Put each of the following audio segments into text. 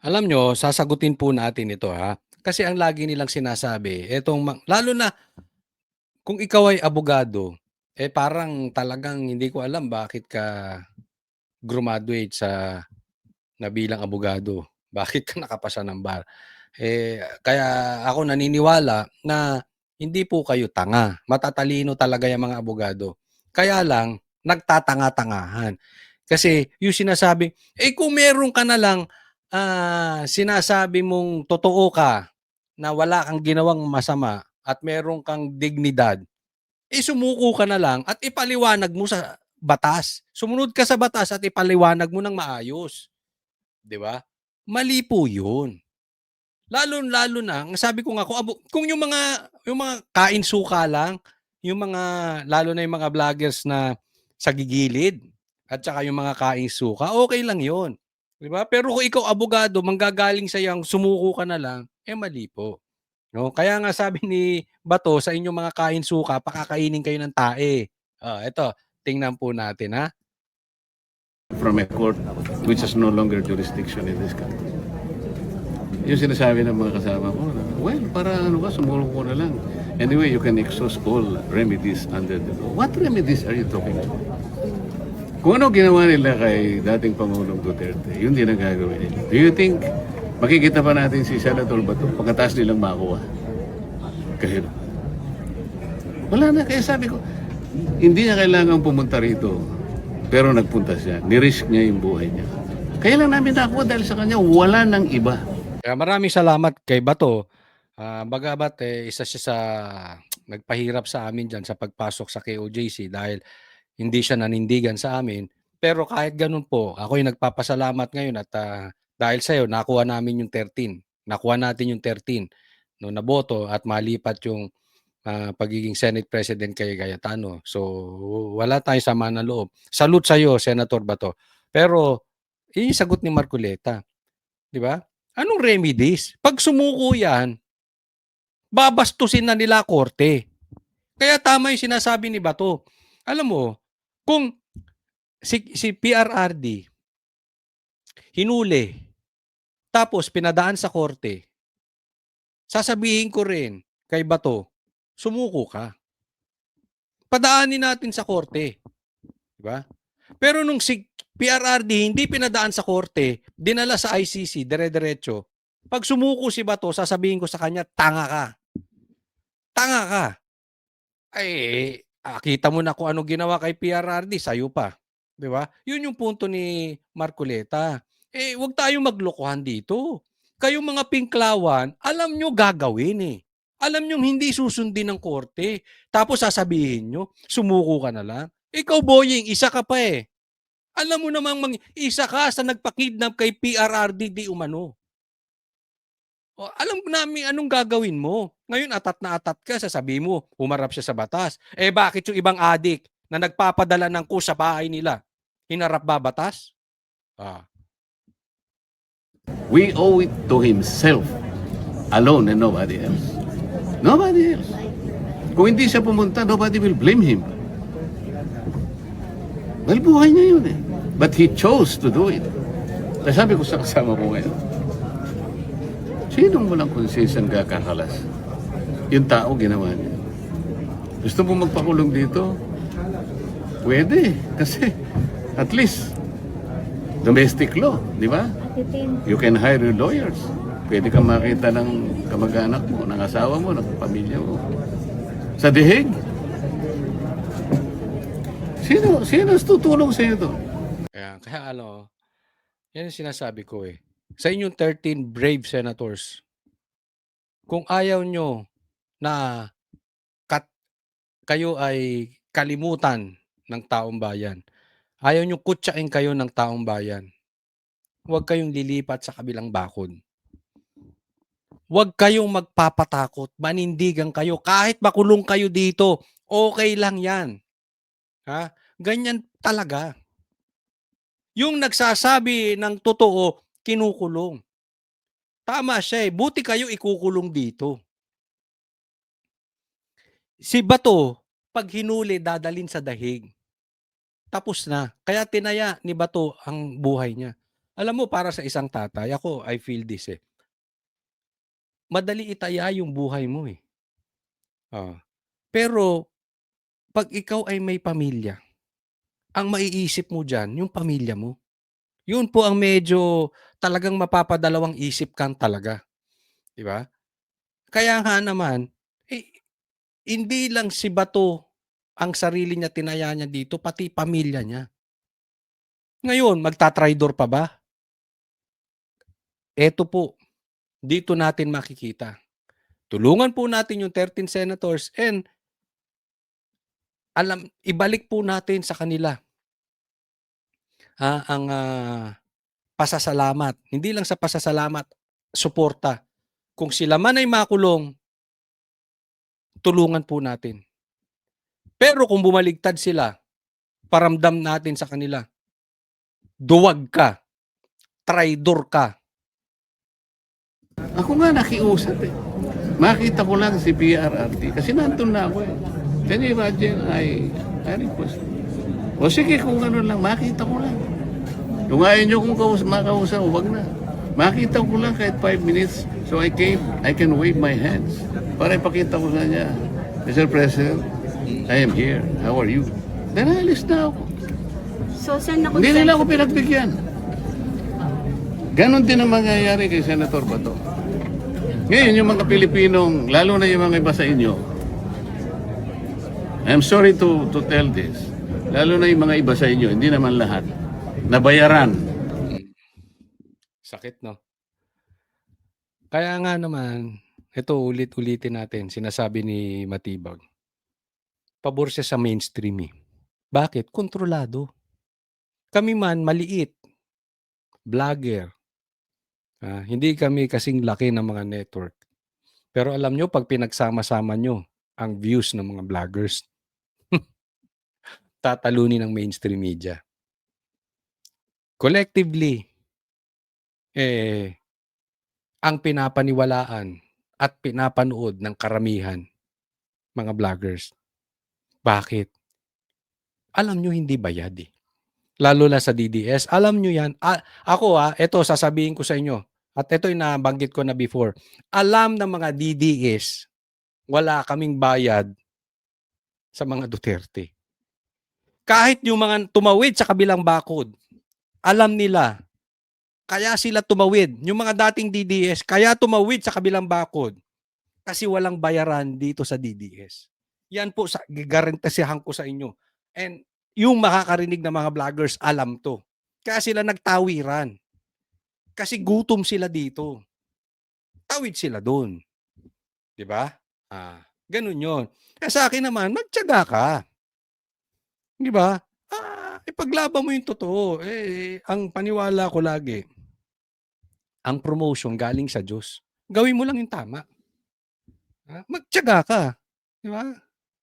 Alam nyo, sasagutin po natin ito ha. Kasi ang lagi nilang sinasabi, lalo na kung ikaw ay abogado, parang talagang hindi ko alam bakit ka graduate na bilang abogado. Bakit ka nakapasa ng bar? Kaya ako naniniwala na hindi po kayo tanga. Matatalino talaga yung mga abogado. Kaya lang, nagtatanga-tangahan. Kasi yung sinasabi, kung meron ka na lang sinasabi mong totoo ka na wala kang ginawang masama at meron kang dignidad, sumuko ka na lang at ipaliwanag mo sa batas. Sumunod ka sa batas at ipaliwanag mo ng maayos. 'Di ba? Mali po 'yun. Lalo-lalo na, ang sabi ko nga kung yung mga kain suka lang, yung mga lalo na yung mga vloggers na sa gigilid at saka yung mga kain suka, okay lang 'yun, 'di ba? Pero kung ikaw abogado manggagaling sa yang sumuko ka na lang, mali po, 'no? Kaya nga sabi ni Bato sa inyong mga kain suka pakakainin kayo ng tae. Eto tingnan po natin, ha? From a court which has no longer jurisdiction in this country. Yung sinasabi ng mga kasama ko, well, para ano ka, sumulong ko na lang. Anyway, you can exhaust all remedies under the law. What remedies are you talking about? Kung ano ginawa nila kay dating Pangulong Duterte, yun din ang gagawin nila. Do you think makikita pa natin si Senator Bato pagkatapos nilang makuha? Kahit wala na, kaya sabi ko, hindi niya kailangan pumunta rito. Pero nagpunta siya, nirisk niya yung buhay niya. Kaya lang namin nakuha dahil sa kanya, wala nang iba. Kaya maraming salamat kay Bato. Bagamat isa siya sa nagpahirap sa amin diyan sa pagpasok sa KOJC dahil hindi siya nanindigan sa amin. Pero kahit gano'n po, ako'y nagpapasalamat ngayon at dahil sa'yo nakuha namin yung 13. Nakuha natin yung 13 no, na boto at malipat yung pagiging Senate President kay Cayetano. So wala tayong sama ng loob. Salute sa'yo, Senator Bato. Pero yung sagot ni Marcoleta, 'di ba? Anong remedies? 'Pag sumuko 'yan, babastusin na nila korte. Kaya tama 'yung sinasabi ni Bato. Alam mo, kung si PRRD hinuli, tapos pinadaan sa korte, sasabihin ko rin kay Bato, sumuko ka. Padaanin natin sa korte, 'di ba? Pero nung si PRRD hindi pinadaan sa korte, dinala sa ICC, dire-diretso. Pag sumuko si Bato, sasabihin ko sa kanya, tanga ka. Tanga ka. Kita mo na kung anong ginawa kay PRRD, sa'yo pa, 'di ba? 'Yun yung punto ni Marcoleta. 'Wag tayong maglokohan dito. Kayong mga pinklawan, alam nyo gagawin, Alam niyong hindi susundin ng korte, tapos sasabihin nyo, sumuko ka na lang. Ikaw, boying, isa ka pa, Alam mo namang isa ka sa nagpa-kidnap kay PRRD di umano. Alam namin anong gagawin mo. Ngayon atat na atat ka, sasabihin mo, humarap siya sa batas. Bakit yung ibang adik na nagpapadala ng kus sa bahay nila, hinarap ba batas? Ah. We owe it to himself alone and nobody else. Nobody else. Kung hindi siya pumunta, nobody will blame him. Well, buhay niya yun But he chose to do it. Kaya sabi ko sa kasama ko ngayon, sinong walang konsensyang kakakalas? Yung tao ginawa niya. Gusto mo magpakulong dito? Pwede. Kasi at least domestic law, di ba? You can hire your lawyers. Pwede kang makita ng kamag-anak mo, ng asawa mo, ng pamilya mo. Sa dihig. Sino tutulong sa iyo to? Kaya yan yung sinasabi ko Sa inyong 13 brave senators, kung ayaw nyo na kayo ay kalimutan ng taong bayan, ayaw nyo kutsain kayo ng taong bayan, huwag kayong lilipat sa kabilang bakod. Huwag kayong magpapatakot, manindigan kayo, kahit makulong kayo dito, okay lang yan. Ha? Ganyan talaga. Yung nagsasabi ng totoo, kinukulong. Tama siya buti kayo ikukulong dito. Si Bato, pag hinuli, dadalin sa dahig. Tapos na. Kaya tinaya ni Bato ang buhay niya. Alam mo para sa isang tatay, ako I feel this, madali itaya yung buhay mo, oo. Pero 'pag ikaw ay may pamilya, ang maiisip mo diyan yung pamilya mo. Yun po ang medyo talagang mapapadalawang isip kang talaga, 'di ba? Kaya nga naman, eh, hindi lang si Bato ang sarili niya tinaya niya dito, pati pamilya niya. Ngayon magtatraydor pa ba? Eto po, dito natin makikita. Tulungan po natin yung 13 senators and ibalik po natin sa kanila, ang, pasasalamat. Hindi lang sa pasasalamat, suporta. Kung sila man ay makulong, tulungan po natin. Pero kung bumaligtad sila, paramdam natin sa kanila, duwag ka, traidor ka. Ako nga nakiusap Makita ko lang si PRRT kasi nandun na ako Can you imagine, I request. O sige, kung ano lang, makita ko lang. Kung ayaw nyo kung makausap, wag na. Makita ko lang kahit 5 minutes. So I can wave my hands. Para ipakita ko sa niya, Mr. President, I am here. How are you? Then alis na ako. So, saan na Hindi nila ako pinagbigyan. Ganon din ang mangyayari kay Senator Bato. Ngayon, yung mga Pilipinong, lalo na yung mga iba sa inyo, I'm sorry to tell this, lalo na yung mga iba sa inyo, hindi naman lahat, nabayaran. Sakit, no? Kaya nga naman, ito ulit-ulitin natin, sinasabi ni Matibag, pabor siya sa mainstream Bakit? Kontrolado. Kami man, maliit, vlogger, hindi kami kasing laki ng mga network. Pero alam nyo, pag pinagsama-sama nyo ang views ng mga vloggers, tatalunin ng mainstream media. Collectively, ang pinapaniwalaan at pinapanood ng karamihan, mga vloggers. Bakit? Alam nyo hindi bayad Lalo na sa DDS. Alam nyo yan. Ako ito sasabihin ko sa inyo. At ito'y nabanggit ko na before. Alam ng mga DDS, wala kaming bayad sa mga Duterte. Kahit yung mga tumawid sa kabilang bakod, alam nila, kaya sila tumawid. Yung mga dating DDS, kaya tumawid sa kabilang bakod. Kasi walang bayaran dito sa DDS. Yan po, garantisahan ko sa inyo. And yung makakarinig ng mga vloggers, alam to. Kaya sila nagtawiran. Kasi gutom sila dito. Tawid sila doon. 'Di ba? Ganun 'yon. Kaya sa akin naman, magtiyaga ka. 'Di ba? Ipaglaban mo yung totoo. Ang paniwala ko lagi, ang promotion galing sa Diyos. Gawin mo lang yung tama. Magtiyaga ka. 'Di ba?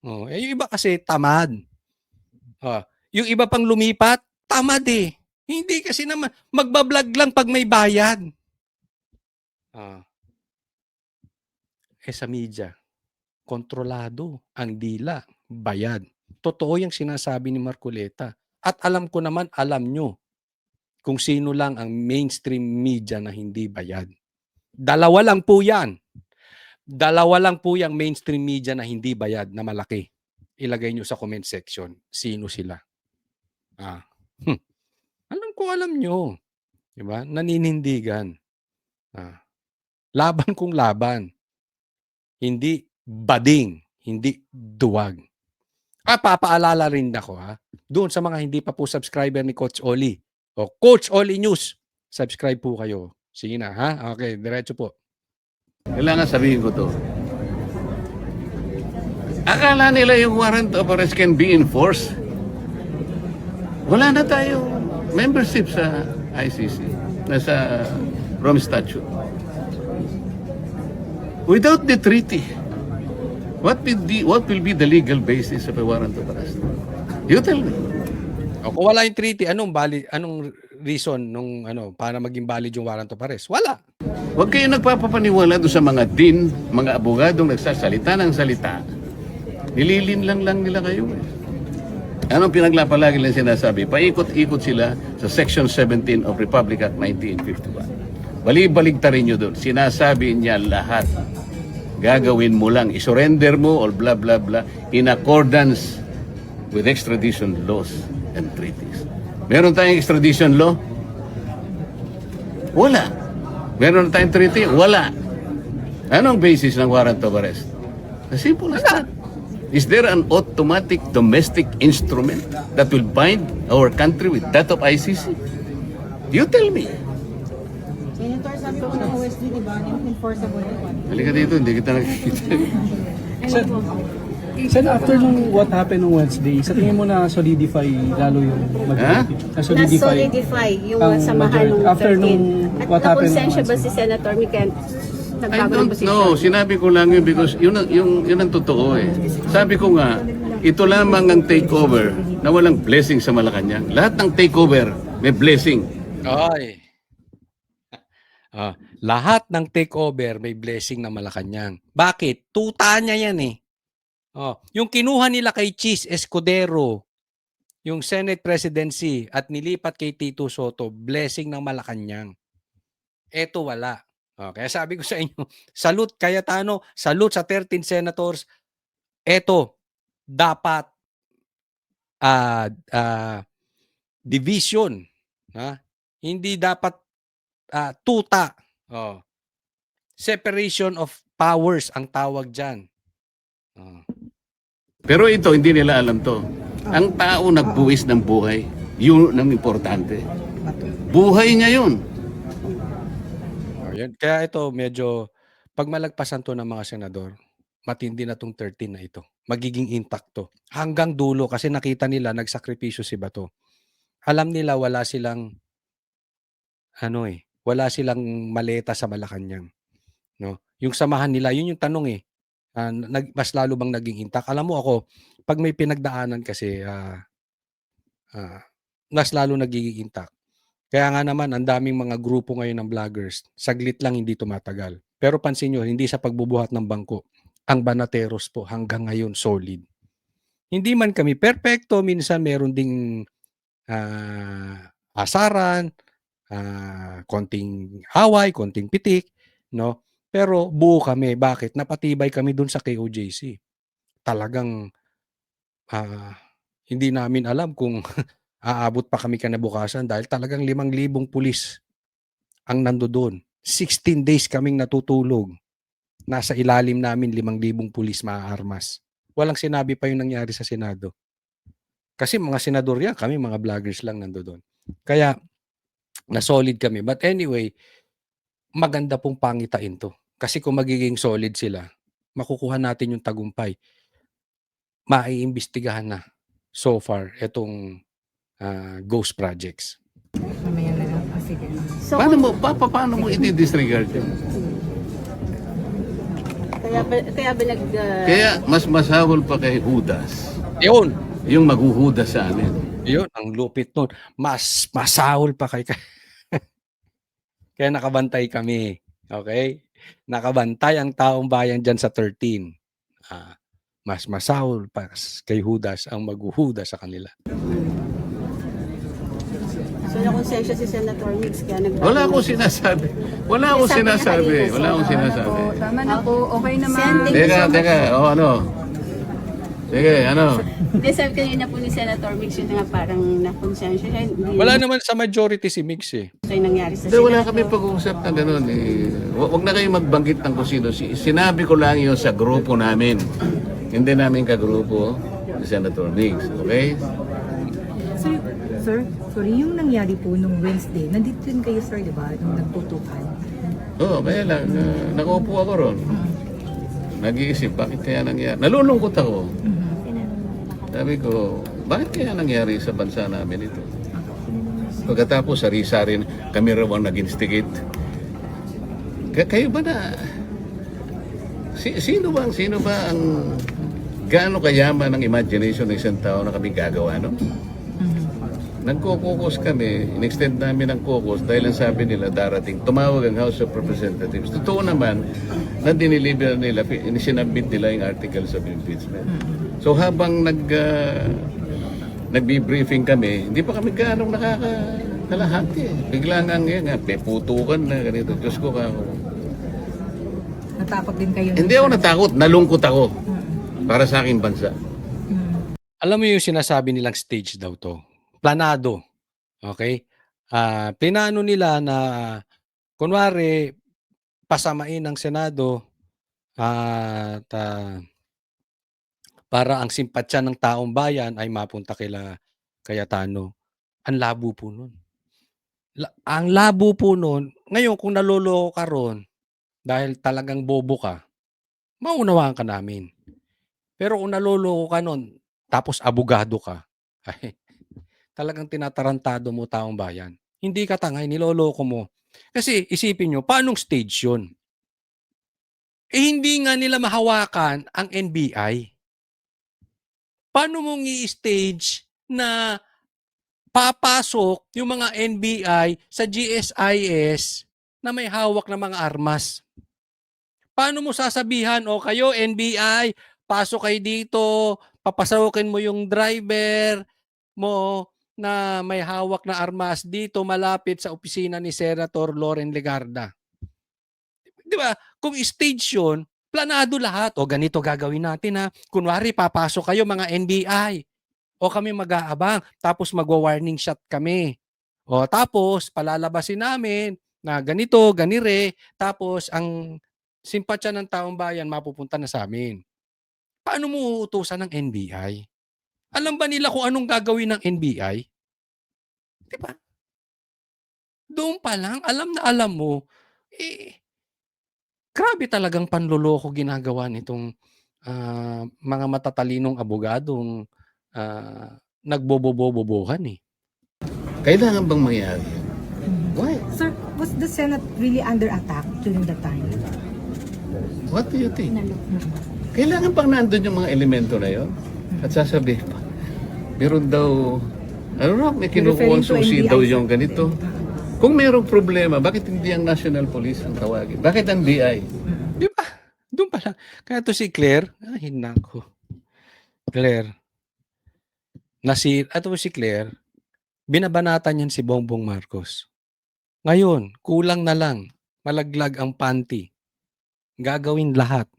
Yung iba kasi tamad. Yung iba pang lumipat, tamad Hindi kasi naman, magbablog lang pag may bayad. Sa media, kontrolado ang dila, bayad. Totoo yung sinasabi ni Marcoleta. At alam ko naman, alam nyo kung sino lang ang mainstream media na hindi bayad. Dalawa lang po yan. Dalawa lang po yung mainstream media na hindi bayad na malaki. Ilagay nyo sa comment section. Sino sila? Alam nyo. Diba? Naninindigan. Laban kung laban. Hindi bading. Hindi duwag. Papaalala rin ako doon sa mga hindi pa po subscriber ni Coach Oli. O Coach Oli News. Subscribe po kayo. Sige na Okay, diretso po. Kailangan sabihin ko to. Akala nila yung warrant of arrest can be enforced. Wala na tayo membership sa ICC, nasa Rome Statute. Without the treaty, what will be the legal basis of a warrant of arrest? You tell me. Kung wala yung treaty, anong reason nung para maging valid yung warrant of arrest? Wala. Huwag kayo nagpapapaniwala doon sa mga mga abogadong nagsasalita ng salita. Nililin lang nila kayo Anong pinaglapalagi lang sinasabi? Paikot-ikot sila sa Section 17 of Republic Act 1951. Bali-baligtarin nyo doon. Sinasabi niya lahat. Gagawin mo lang. Isurrender mo or blah blah blah in accordance with extradition laws and treaties. Meron tayong extradition law? Wala. Meron tayong treaty? Wala. Anong basis ng warrant of arrest? As simple as that. Is there an automatic domestic instrument that will bind our country with that of ICC? You tell me. Senator, sabi ko ng OSD, di ba, enforceable yun. Halika dito, hindi kita nakikita. Sen, after nung what happened on Wednesday, sa tingin mo na solidify lalo yung majority? Na-solidify yung ang samahan ng majority. After 13. nung At what happened nakonsensya on ba Wednesday? si Senator Miken? I Nagbago ng don't posisyon? know. Sinabi ko lang yun because yun ang totoo eh. Sabi ko nga, ito lamang ang takeover na walang blessing sa Malacanang. Lahat ng takeover may blessing. Ay. Lahat ng takeover may blessing na Malacanang. Bakit? Tuta niya yan eh. Yung kinuha nila kay Cheese Escudero, yung Senate presidency at nilipat kay Tito Soto, blessing ng Malacanang. Eto wala. Kaya sabi ko sa inyo, salute Cayetano, salute sa 13 senators. Eto, dapat division. Hindi dapat tuta. Separation of powers ang tawag dyan. Pero ito, hindi nila alam to. Ang tao nagbuwis ng buhay. Yun ang importante. Buhay niya yun. Yan. Kaya ito medyo, pag malagpasan to ng mga senador, matindi na tong 13 na ito. Magiging intact to. Hanggang dulo kasi nakita nila nagsakripisyo si Bato. Alam nila wala silang wala silang maleta sa Malacanang. No? Yung samahan nila, yun yung tanong eh. Mas lalo bang naging intact? Alam mo ako, pag may pinagdaanan kasi, mas lalo nagiging intact. Kaya nga naman, ang daming mga grupo ngayon ng vloggers, saglit lang hindi tumatagal. Pero pansin nyo, hindi sa pagbubuhat ng bangko. Ang Banateros po hanggang ngayon solid. Hindi man kami perfecto, minsan meron ding asaran, konting away, konting pitik, no? Pero buo kami. Bakit? Napatibay kami dun sa KOJC. Talagang hindi namin alam kung aabot pa kami kinabukasan dahil talagang 5,000 pulis ang nandoon. 16 days kaming natutulog. Nasa ilalim namin 5,000 pulis maaarmas. Walang sinabi pa yung nangyari sa Senado. Kasi mga senador yan, kami mga vloggers lang nandoon. Kaya na-solid kami. But anyway, maganda pong pangitain to. Kasi kung magiging solid sila, makukuha natin yung tagumpay. Maiimbestigahan na so far itong ghost projects. So, Paano mo i-disregard yun? kaya ba Kaya mas masahol pa kay Judas. Yun. Yung maghuhudas sa amin. Yun, ang lupit nun. Mas masahol pa kay kaya nakabantay kami. Okay? Nakabantay ang taong bayan dyan sa 13. Mas masahol pa kay Judas ang maghuhudas sa kanila. So, nakonsensya si Senator Mix kaya nagbago. Wala akong sinasabi. Wala akong sinasabi. Wala akong sinasabi. Tama na po, okay naman. Teka. Ano? Sige, ano? Hindi, sabi kanina po ni Senator Mix yun nga parang nakonsensya siya. Wala naman sa majority si Mix eh. Ito yung nangyari sa Hindi, wala Senado. kami pag-uusap na gano'n. Huwag na kayo magbanggit ng kung sino. Sinabi ko lang yun sa grupo namin. Hindi namin kagrupo si Senator Mix. Okay? Sir, sorry, yung nangyari po nung Wednesday, nandito din kayo, sir, di ba? Nung nagtutukan. Oo, kaya lang. Nakaupo ako ron. Nag-iisip, bakit kaya nangyari? Nalulungkot ako. Sabi ko, bakit kaya nangyari sa bansa namin ito? Pagkatapos, sari-sari kami raw ang nag-instigate. Kayo ba na? Sino ba ang gaano kayaman ang imagination ng isang tao na kami gagawa, no? Nagko-caucus kami, in-extend namin ang caucus dahil ang sabi nila darating, tumawag ang House of Representatives. Totoo naman na diniliver nila, sinabit nila yung articles of impeachment. So habang nagbi-briefing kami, hindi pa kami gaano nakakalahati eh. Bigla nga ngayon, putukan na ganito. Diyos ko kako. Natakot din kayo. Hindi ako natakot, nalungkot ako para sa aking bansa. Alam mo yung sinasabi nilang stage daw 'to, planado, okey? Plinano nila na kunwari pasamain ng Senado at, para ang simpatsya ng taong bayan ay mapunta kila Cayetano. Ang labo po nun. Ang labo po nun, ngayon kung naloloko ka ro'n dahil talagang bobo ka, maunawaan ka namin. Pero kung naloloko ka nun tapos abogado ka, ay talagang tinatarantado mo taong bayan. Hindi ka tanga, niloloko mo. Kasi isipin niyo, paanong stage 'yun? Hindi nga nila mahawakan ang NBI. Paano mong i-stage na papasok yung mga NBI sa GSIS na may hawak na mga armas? Paano mo sasabihan, o kayo NBI, pasok kayo dito, papasokin mo yung driver mo na may hawak na armas dito malapit sa opisina ni Senator Loren Legarda. Di ba? Kung stage yun, planado lahat. O ganito gagawin natin ha. Kunwari, papasok kayo mga NBI. O kami mag-aabang. Tapos magwa-warning shot kami. O tapos, palalabasin namin na ganito, ganire. Tapos, ang simpatsya ng taong bayan mapupunta na sa amin. Paano mo uutusan ng NBI? Alam ba nila kung anong gagawin ng NBI? Di ba? Doon pa lang, alam na alam mo, grabe talagang panloloko ginagawa nitong mga matatalinong abogadong nagbobobobobohan eh. Kailangan bang mangyari? Why? Sir, was the Senate really under attack during that time? What do you think? Kailangan pang nandun yung mga elemento na yon at sasabihin pa, meron daw, may kinukuhang susi daw yung ganito. Kung merong problema, bakit hindi ang National Police ang tawagin? Bakit ang BI? Di ba? Doon pa lang. Kaya to si Claire, ay nako. Claire, ato si Claire, binabanatan yan si Bongbong Marcos. Ngayon, kulang na lang, malaglag ang panty. Gagawin lahat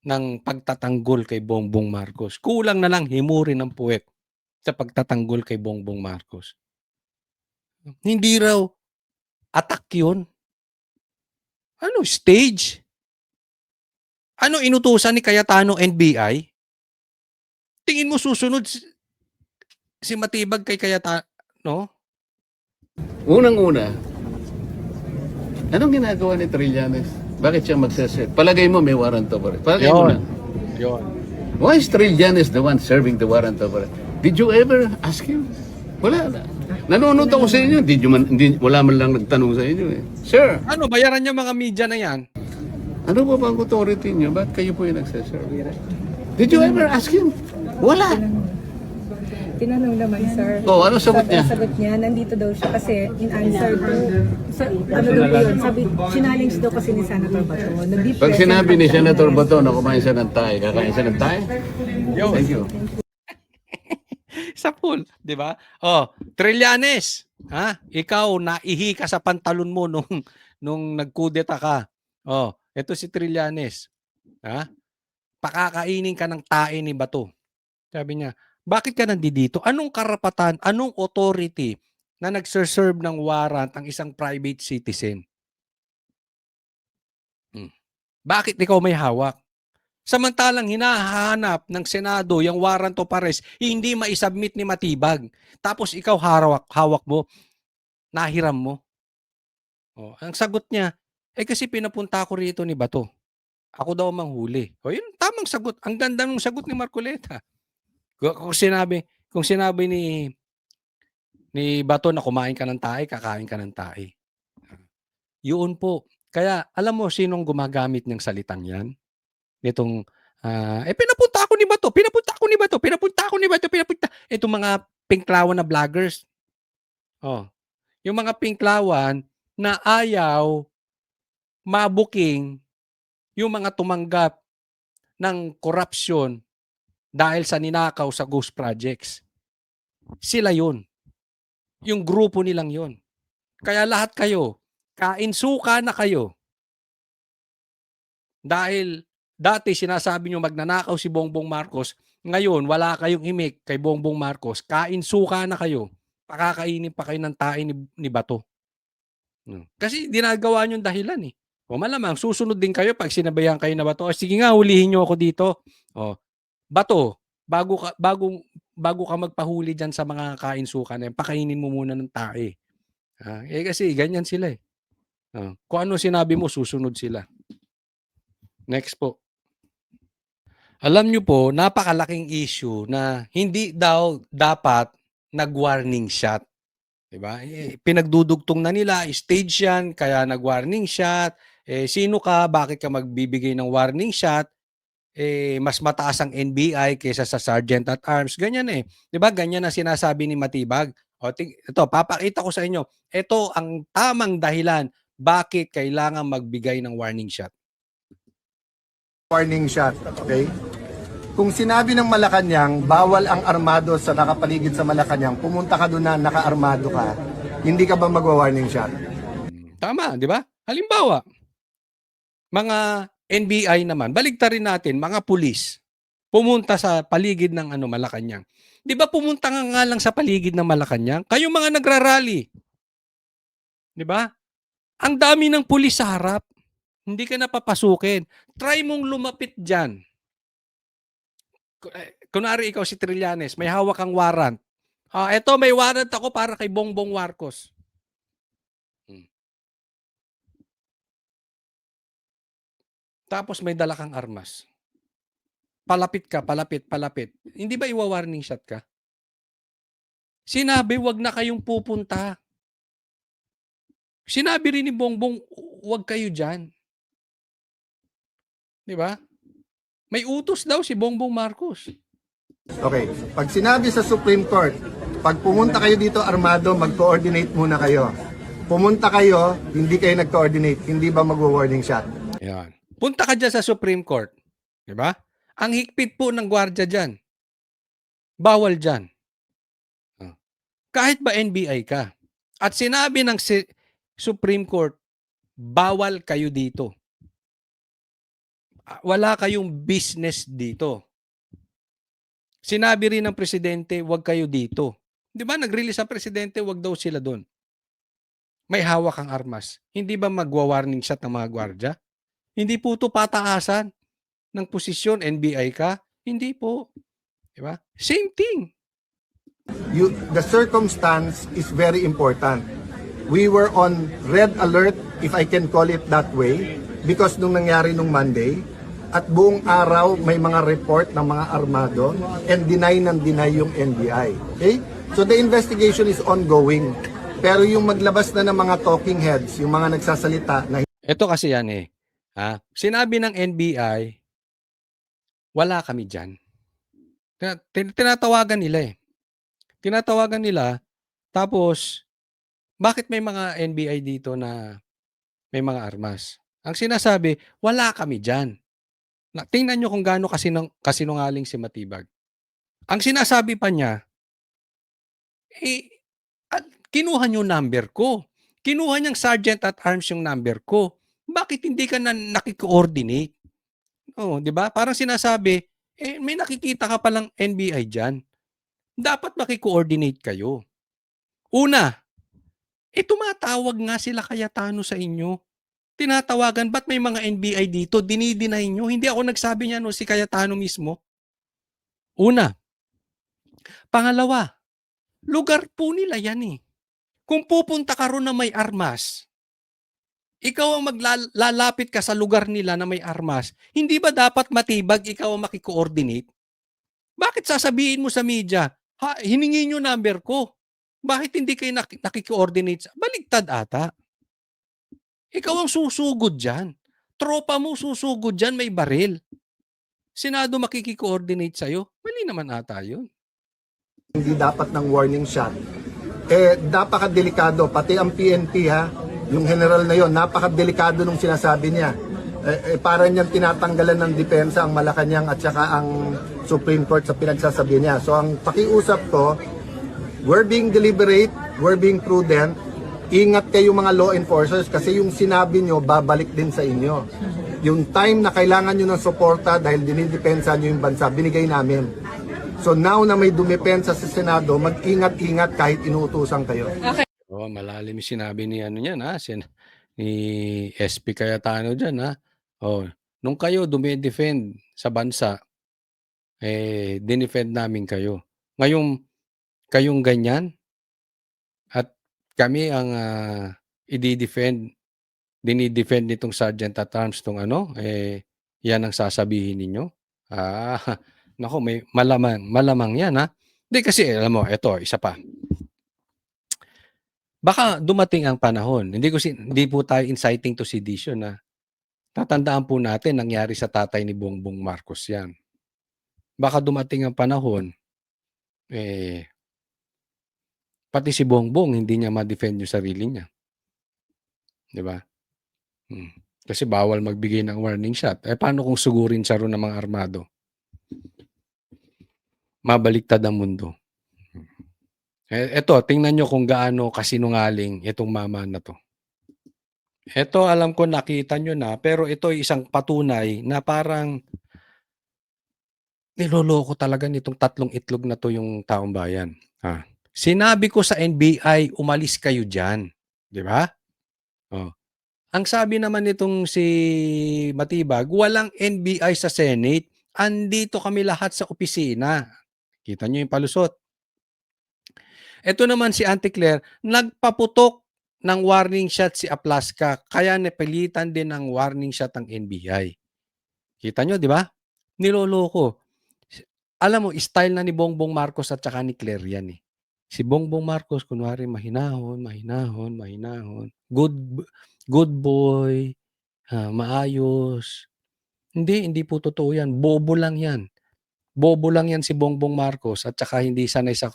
ng pagtatanggol kay Bongbong Marcos. Kulang na lang himurin ng puwet sa pagtatanggol kay Bongbong Marcos. Hindi raw attack yun. Ano, stage? Ano inutusan ni Cayetano NBI? Tingin mo susunod si Matibag kay Cayetano? No? Unang-una, anong ginagawa ni Trillanes? Bakit siya magsaset? Palagay mo may warrant of arrest. Palagay mo na. Yun. Why is Trillanes the one serving the warrant of arrest? Did you ever ask him? Wala na. Nanonood ako sa inyo. Wala man lang nagtanong sa inyo eh. Sir, Ano, bayaran niyo mga media na yan? ano ba bang authority niyo? Ba't kayo po yung nagsaserve? Did you ever ask him? Wala. Tinanong naman, sir. Oh, ano sagot niya? Sagot niya, nandito daw siya kasi in answer to, ano daw po yun, sabi, challenge daw kasi ni Senator Bato. Pag sinabi ni Senator Bato na kumain siya ng tayo, kakain siya ng tayo? Thank you. Sa pool, di ba? Oh, Trillanes, ha? Ikaw naihi ka sa pantalon mo nung nagkudeta ka. Oh, ito si Trillanes. Ha? Pakakainin ka ng tae ni Bato. Sabi niya, bakit ka nandito? Anong karapatan, anong authority na nagserserve ng warrant ang isang private citizen? Bakit ikaw may hawak? Samantalang hinahanap ng Senado yung warrant of arrest, hindi maisubmit ni Matibag. Tapos ikaw hawak mo, nahiram mo. Oh, ang sagot niya, kasi pinapunta ko rito ni Bato. Ako daw manghuli. O yun, tamang sagot. Ang ganda ng sagot ni Marcoleta. Kung sinabi ni Bato na kumain ka ng tae, kakain ka ng tae. Yun po. Kaya alam mo sinong gumagamit ng salitang yan? Nitong, pinapunta ako ni Bato. Itong mga pinklawan na vloggers. Oh, yung mga pinklawan na ayaw mabuking yung mga tumanggap ng korupsyon dahil sa ninakaw sa ghost projects. Sila yun. Yung grupo nilang yun. Kaya lahat kayo, kain suka na kayo. Dahil dati sinasabi nyo magnanakaw si Bongbong Marcos, ngayon wala kayong imik kay Bongbong Marcos, kain suka na kayo. Pakakainin pa kayo ng tae ni Bato. Kasi ginagawa nyo dahilan eh. O malamang susunod din kayo pag sinabayan kayo na Bato. O sige nga, hulihin nyo ako dito. O, Bato, bago ka magpahuli dyan sa mga kain suka na yan, pakainin mo muna ng tae. Kasi ganyan sila eh. Kung ano sinabi mo, susunod sila. Next po. Alam nyo po, napakalaking issue na hindi daw dapat nag-warning shot. Diba? Pinagdudugtong na nila, stage yan, kaya nag-warning shot. Sino ka? Bakit ka magbibigay ng warning shot? Mas mataas ang NBI kaysa sa Sergeant at Arms. Ganyan eh. Diba? Ganyan na sinasabi ni Matibag. Ito, papakita ko sa inyo. Ito ang tamang dahilan bakit kailangan magbigay ng warning shot. Warning shot, okay? Kung sinabi ng Malacanang, bawal ang armado sa nakapaligid sa Malacanang, pumunta ka doon na naka-armado ka, hindi ka ba magwa-warning shot? Tama, di ba? Halimbawa, mga NBI naman, baligtarin natin, mga pulis, pumunta sa paligid ng Malacanang. Di ba pumunta nga lang sa paligid ng Malacanang? Kayo mga nagrarally. Di ba? Ang dami ng pulis sa harap. Hindi ka napapasukin. Try mong lumapit dyan. Kunwari ikaw si Trillanes, may hawak kang warrant. Eto may warrant ako para kay Bongbong Marcos. Tapos may dala kang armas. Palapit ka, palapit. Hindi ba iwa-warning shot ka? Sinabi, wag na kayong pupunta. Sinabi rin ni Bongbong, wag kayo dyan. Di ba? May utos daw si Bongbong Marcos. Okay, pag sinabi sa Supreme Court, pag pumunta kayo dito armado, mag-coordinate muna kayo. Pumunta kayo, hindi kayo nag-coordinate, hindi ba magwa-warning shot? Yan. Punta ka dyan sa Supreme Court. Di ba? Ang higpit po ng gwardiya dyan. Bawal dyan. Kahit ba NBI ka. At sinabi ng Supreme Court, bawal kayo dito. Wala kayong business dito. Sinabi rin ng presidente, wag kayo dito. Di ba nag-release ang presidente, wag daw sila doon. May hawak ang armas. Hindi ba magwa-warning shot ng mga gwardiya? Hindi po ito pataasan ng posisyon, NBI ka? Hindi po. Di ba? Same thing. The circumstance is very important. We were on red alert, if I can call it that way, because nung nangyari nung Monday, at buong araw may mga report ng mga armado and deny yung NBI. Okay? So the investigation is ongoing. Pero yung maglabas na ng mga talking heads, yung mga nagsasalita na Ito kasi yan eh. Sinabi ng NBI, wala kami dyan. Tinatawagan nila eh. Tinatawagan nila, tapos, bakit may mga NBI dito na may mga armas? Ang sinasabi, wala kami dyan. Tingnan nyo kung gaano kasinungaling si Matibag. Ang sinasabi pa niya, kinuha nyo number ko. Kinuha niyang Sergeant at Arms yung number ko. Bakit hindi ka na nakikoordinate? Di ba? Parang sinasabi, may nakikita ka palang NBI dyan. Dapat makikoordinate kayo. Una, tumatawag nga sila Cayetano sa inyo. Tinatawagan, ba't may mga NBI dito? Dinideny nyo. Hindi ako nagsabi niya, si Cayetano mismo. Una. Pangalawa, lugar po nila yan eh. Kung pupunta ka ron na may armas, ikaw ang maglalapit ka sa lugar nila na may armas, hindi ba dapat Matibag ikaw ang makikoordinate? Bakit sasabihin mo sa media, hiningi nyo number ko? Bakit hindi kayo nakikoordinate? Baligtad ata. Ikaw ang susugod dyan. Tropa mo susugod dyan, may baril. Senado makikikoordinate sa'yo. Mali naman ata yun. hindi dapat ng warning shot. Napakadelikado, pati ang PNP ha, yung general na yon, napakadelikado nung sinasabi niya. Para niyang tinatanggalan ng depensa ang Malacanang at saka ang Supreme Court sa pinagsasabi niya. So ang pakiusap ko, we're being deliberate, we're being prudent. Ingat kayo mga law enforcers kasi yung sinabi nyo, babalik din sa inyo. Yung time na kailangan nyo ng suporta dahil dinidepensa nyo yung bansa, binigay namin. So now na may dumepensa sa Senado, mag-ingat-ingat kahit inuutusan kayo. Oh, malalim yung sinabi ni ano niyan ha, ni SP Cayetano diyan ha. Oh, nung kayo dumedefend sa bansa, dinefend namin kayo. Ngayong kayong ganyan at kami ang dinidefend nitong Sergeant at Arms tong ano, yan ang sasabihin ninyo. Nako, may malamang yan ha. Hindi kasi alam mo, eto, isa pa. Baka dumating ang panahon, hindi po tayo inciting to sedition na tatandaan po natin nangyari sa tatay ni Bongbong Marcos yan. Baka dumating ang panahon, pati si Bongbong hindi niya ma-defend yung sarili niya. Di ba? Kasi bawal magbigay ng warning shot. Paano kung sugurin siya ron ng mga armado? Mabaliktad ang mundo. Eto, tingnan nyo kung gaano kasinungaling itong mama na to. Eto, alam ko nakita nyo na, pero ito ay isang patunay na parang niloloko talaga nitong tatlong itlog na to yung taong bayan. Sinabi ko sa NBI, umalis kayo dyan. Di ba? Ang sabi naman nitong si Matibag, walang NBI sa Senate. Andito kami lahat sa opisina. Kita nyo yung palusot. Ito naman si Auntie Claire, nagpaputok ng warning shot si Aplaska, kaya napilitan din ng warning shot ang NBI. Kita nyo, di ba? Niloloko. Alam mo, style na ni Bongbong Marcos at saka ni Claire yan eh. Si Bongbong Marcos, kunwari, mahinahon. Good boy, maayos. Hindi po totoo yan. Bobo lang yan. Bobo lang yan si Bongbong Marcos at saka hindi sanay sa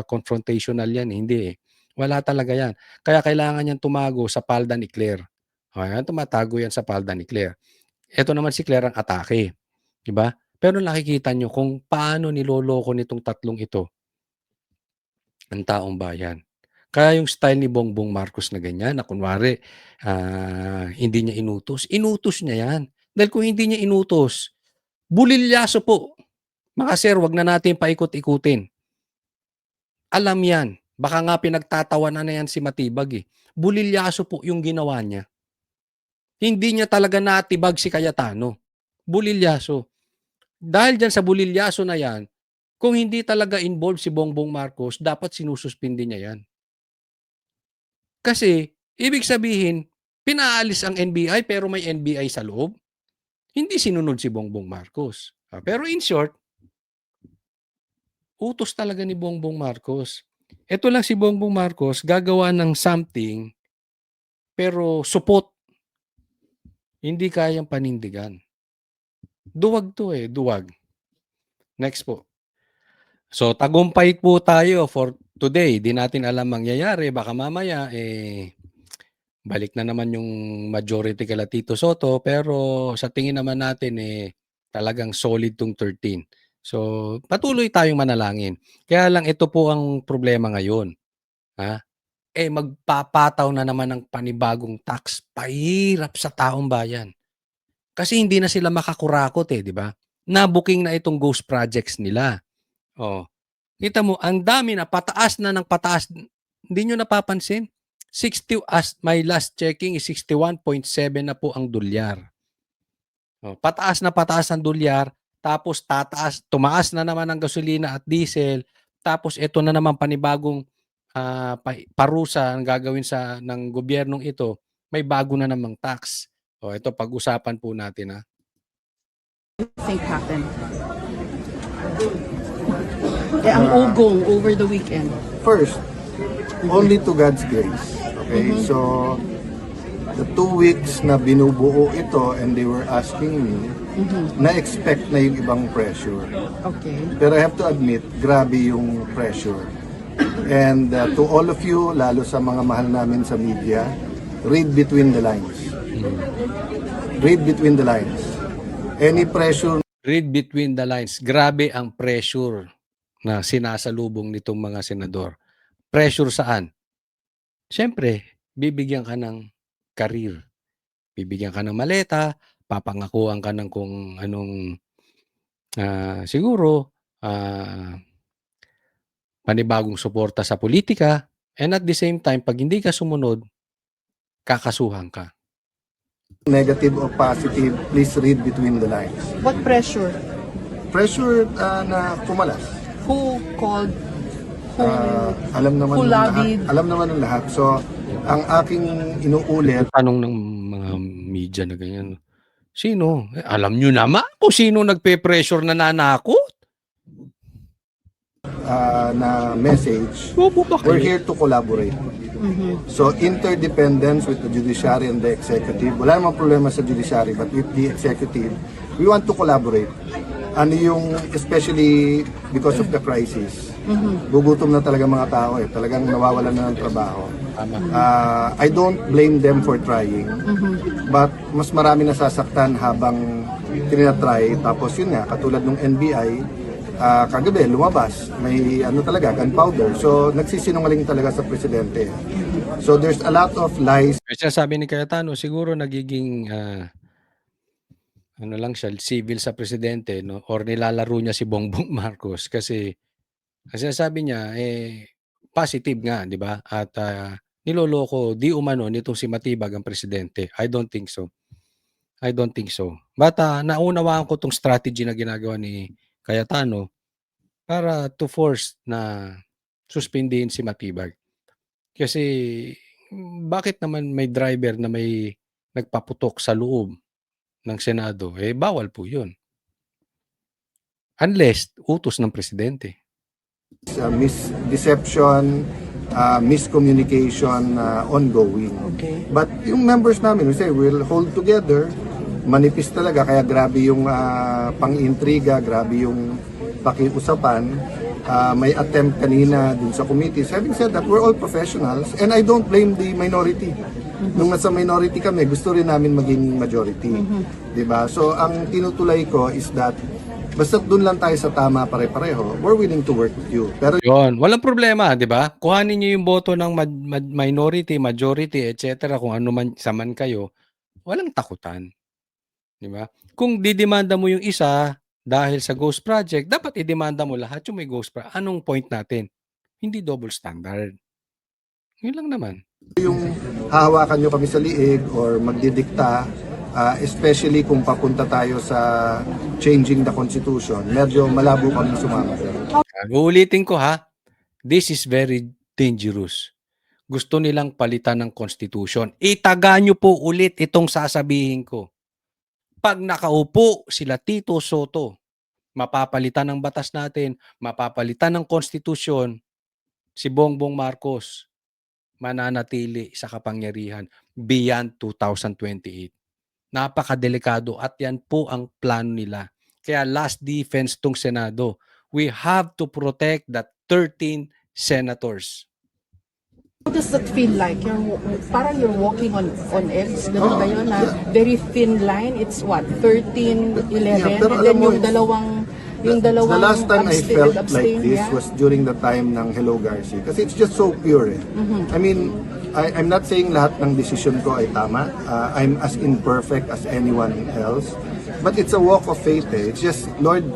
confrontational yan. Hindi eh. Wala talaga yan. Kaya kailangan niyan tumago sa palda ni Claire. Tumatago yan sa palda ni Claire. Ito naman si Claire ang atake. Diba? Pero nakikita nyo kung paano niloloko nitong tatlong ito ang taong bayan. Kaya yung style ni Bongbong Marcos na ganyan, na kunwari, hindi niya inutos. Inutos niya yan. Dahil kung hindi niya inutos, bulilyaso po. Mga sir, wag na natin paikot-ikutin. Alam yan. Baka nga pinagtatawanan na yan si Matibag eh. Bulilyaso po yung ginawa niya. Hindi niya talaga natibag si Cayetano. Bulilyaso. Dahil dyan sa bulilyaso na yan, kung hindi talaga involved si Bongbong Marcos, dapat sinususpindi niya yan. Kasi, ibig sabihin, pinaalis ang NBI pero may NBI sa loob. Hindi sinunod si Bongbong Marcos. Pero in short, utos talaga ni Bongbong Marcos. Ito lang si Bongbong Marcos, gagawa ng something, pero supot. Hindi kayang panindigan. Duwag to eh, duwag. Next po. So, tagumpay po tayo for today. Di natin alam mangyayari. Baka mamaya, balik na naman yung majority kala Tito Soto. Pero sa tingin naman natin, talagang solid tong 13. So, patuloy tayong manalangin. Kaya lang ito po ang problema ngayon. Magpapataw na naman ng panibagong tax. Pahirap sa taong bayan. Kasi hindi na sila makakurakot di ba? Nabuking na itong ghost projects nila. Kita mo, ang dami na, pataas na ng pataas. Hindi nyo napapansin? 60, as my last checking is 61.7 na po ang dolyar. Pataas na pataas ang dolyar. Tapos tumaas na naman ang gasolina at diesel. Tapos ito na naman panibagong parusa ang gagawin ng gobyernong ito. May bago na namang tax. Ito pag-usapan po natin think happened? Ang ugong over the weekend. First, only to God's grace. Okay, so the 2 weeks na binubuo ito and they were asking me, na-expect na yung ibang pressure. Okay. Pero I have to admit, grabe yung pressure. And to all of you, lalo sa mga mahal namin sa media, read between the lines. Read between the lines. Any pressure. Read between the lines. Grabe ang pressure na sinasalubong nitong mga senador. Pressure saan? Siyempre, bibigyan ka ng career. Bibigyan ka ng maleta, papangakuan ka ng kung anong, siguro, panibagong suporta sa politika, and at the same time, 'pag hindi ka sumunod, kakasuhan ka. Negative or positive, please read between the lines. What pressure? Pressure na kumalas. Who called? Who? Alam naman Who ng lahat. lobbied? Alam naman ng lahat. So, ang aking inuulit, Tanong ng mga media na ganyan, sino? Alam nyo naman kung sino nagpe-pressure na nanakot. na message, Bobo ba we're kayo? here to collaborate. So, interdependence with the judiciary and the executive. Wala namang problema sa judiciary, but with the executive, we want to collaborate. Ano yung, especially because of the crisis, gugutom na talaga mga tao eh. Talagang nawawalan na ng trabaho. I don't blame them for trying, but mas marami nasasaktan habang tinatry. Tapos yun nga, katulad ng NBI, kagabi lumabas, may ano talaga, gunpowder. So nagsisinungaling talaga sa presidente. So there's a lot of lies. Kasi sabi ni Cayetano, siguro nagiging ano lang siya, civil sa presidente, no? Or nilalaro niya si Bongbong Marcos kasi sabi niya positive nga, 'di ba? At niloloko di umano nitong si Matibag ang presidente. I don't think so. But naunawaan ko tong strategy na ginagawa ni Cayetano para to force na suspindihin si Matibag. Kasi bakit naman may driver na may nagpaputok sa loob ng Senado? Bawal po yun. Unless utos ng presidente. Deception, miscommunication ongoing. Okay. But yung members namin, we say we'll hold together. Manipis talaga, kaya grabe yung pang-intriga, grabe yung pakiusapan. May attempt kanina dun sa committees. Having said that, we're all professionals and I don't blame the minority. Nung nasa minority kami, gusto rin namin maging majority. Diba? So ang tinutulay ko is that basta dun lang tayo sa tama pare-pareho, we're willing to work with you. Pero Yon, walang problema, 'di ba? Kuhanin niyo yung boto ng minority, majority, etc. Kung ano man sa man kayo, walang takutan. 'Di ba? Kung didemanda mo yung isa dahil sa ghost project, dapat idemanda mo lahat yung may ghost project. Anong point natin? Hindi double standard. Yun lang naman. yung hahawakan nyo kami sa liig or magdidikta, especially kung papunta tayo sa changing the constitution, medyo malabo kami sumama. Uulitin ko ha, this is very dangerous. Gusto nilang palitan ng constitution. Itaga nyo po ulit itong sasabihin ko. Pag nakaupo sila Tito Soto, mapapalitan ng batas natin, mapapalitan ng konstitusyon, si Bongbong Marcos mananatili sa kapangyarihan beyond 2028. Napakadelikado at yan po ang plano nila. Kaya last defense tong Senado, we have to protect that 13 senators. What does that feel like? Parang you're walking on eggs. Ganun ba yun? Very thin line. It's what? 13, 11? Yeah, pero and then alam mo, yung dalawang the last time I abstain- felt like abstain, this yeah? was during the time ng Hello Garcia. Kasi it's just so pure eh. I mean, I'm not saying lahat ng decision ko ay tama. I'm as imperfect as anyone else. But it's a walk of faith eh. It's just, Lord,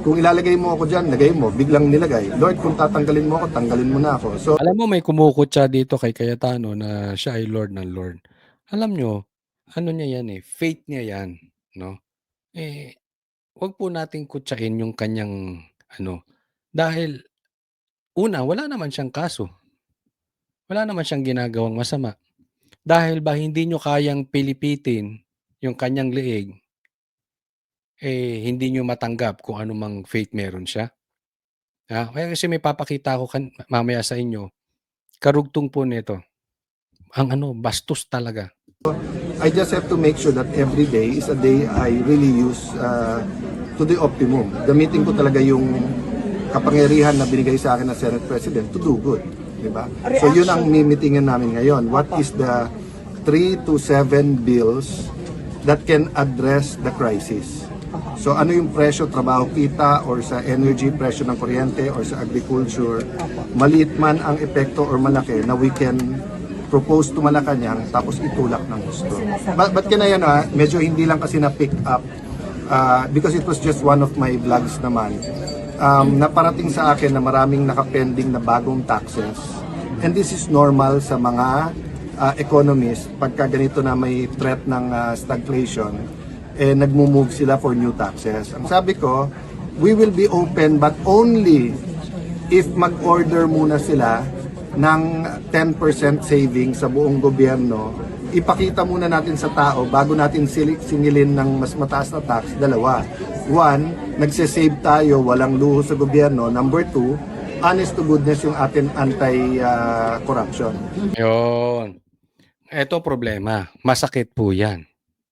kung ilalagay mo ako dyan, lagay mo, biglang nilagay. Lord, kung tatanggalin mo ako, tanggalin mo na ako. So, Alam mo may kumukutsa dito kay Cayetano na siya ay Lord ng Lord. Alam nyo, ano niya yan faith niya yan, no? Wag po nating kutsain yung kanyang dahil una, wala naman siyang kaso. Wala naman siyang ginagawang masama. Dahil ba hindi nyo kayang pilipitin yung kanyang leeg, hindi nyo matanggap kung anumang faith meron siya. Kaya kasi may papakita ako mamaya sa inyo, karugtong po nito. Ang bastos talaga. I just have to make sure that every day is a day I really use to the optimum. Gamitin ko talaga yung kapangyarihan na binigay sa akin ng Senate President to do good. Diba? So yun ang mimitingin namin ngayon. What is the 3 to 7 bills that can address the crisis? So ano yung presyo, trabaho kita, or sa energy, presyo ng kuryente, or sa agriculture, maliit man ang epekto or malaki na we can propose to Malacanang tapos itulak ng gusto. But kaya medyo hindi lang kasi na-pick up because it was just one of my vlogs naman. Naparating sa akin na maraming nakapending na bagong taxes. And this is normal sa mga economists pagka ganito na may threat ng stagflation, nagmo-move sila for new taxes. Ang sabi ko, we will be open but only if mag-order muna sila ng 10% savings sa buong gobyerno. Ipakita muna natin sa tao bago natin singilin ng mas mataas na tax. Dalawa. One, nagsisave tayo, walang luho sa gobyerno. Number two, honest to goodness yung atin anti-corruption. Yun. Eto problema. Masakit po yan.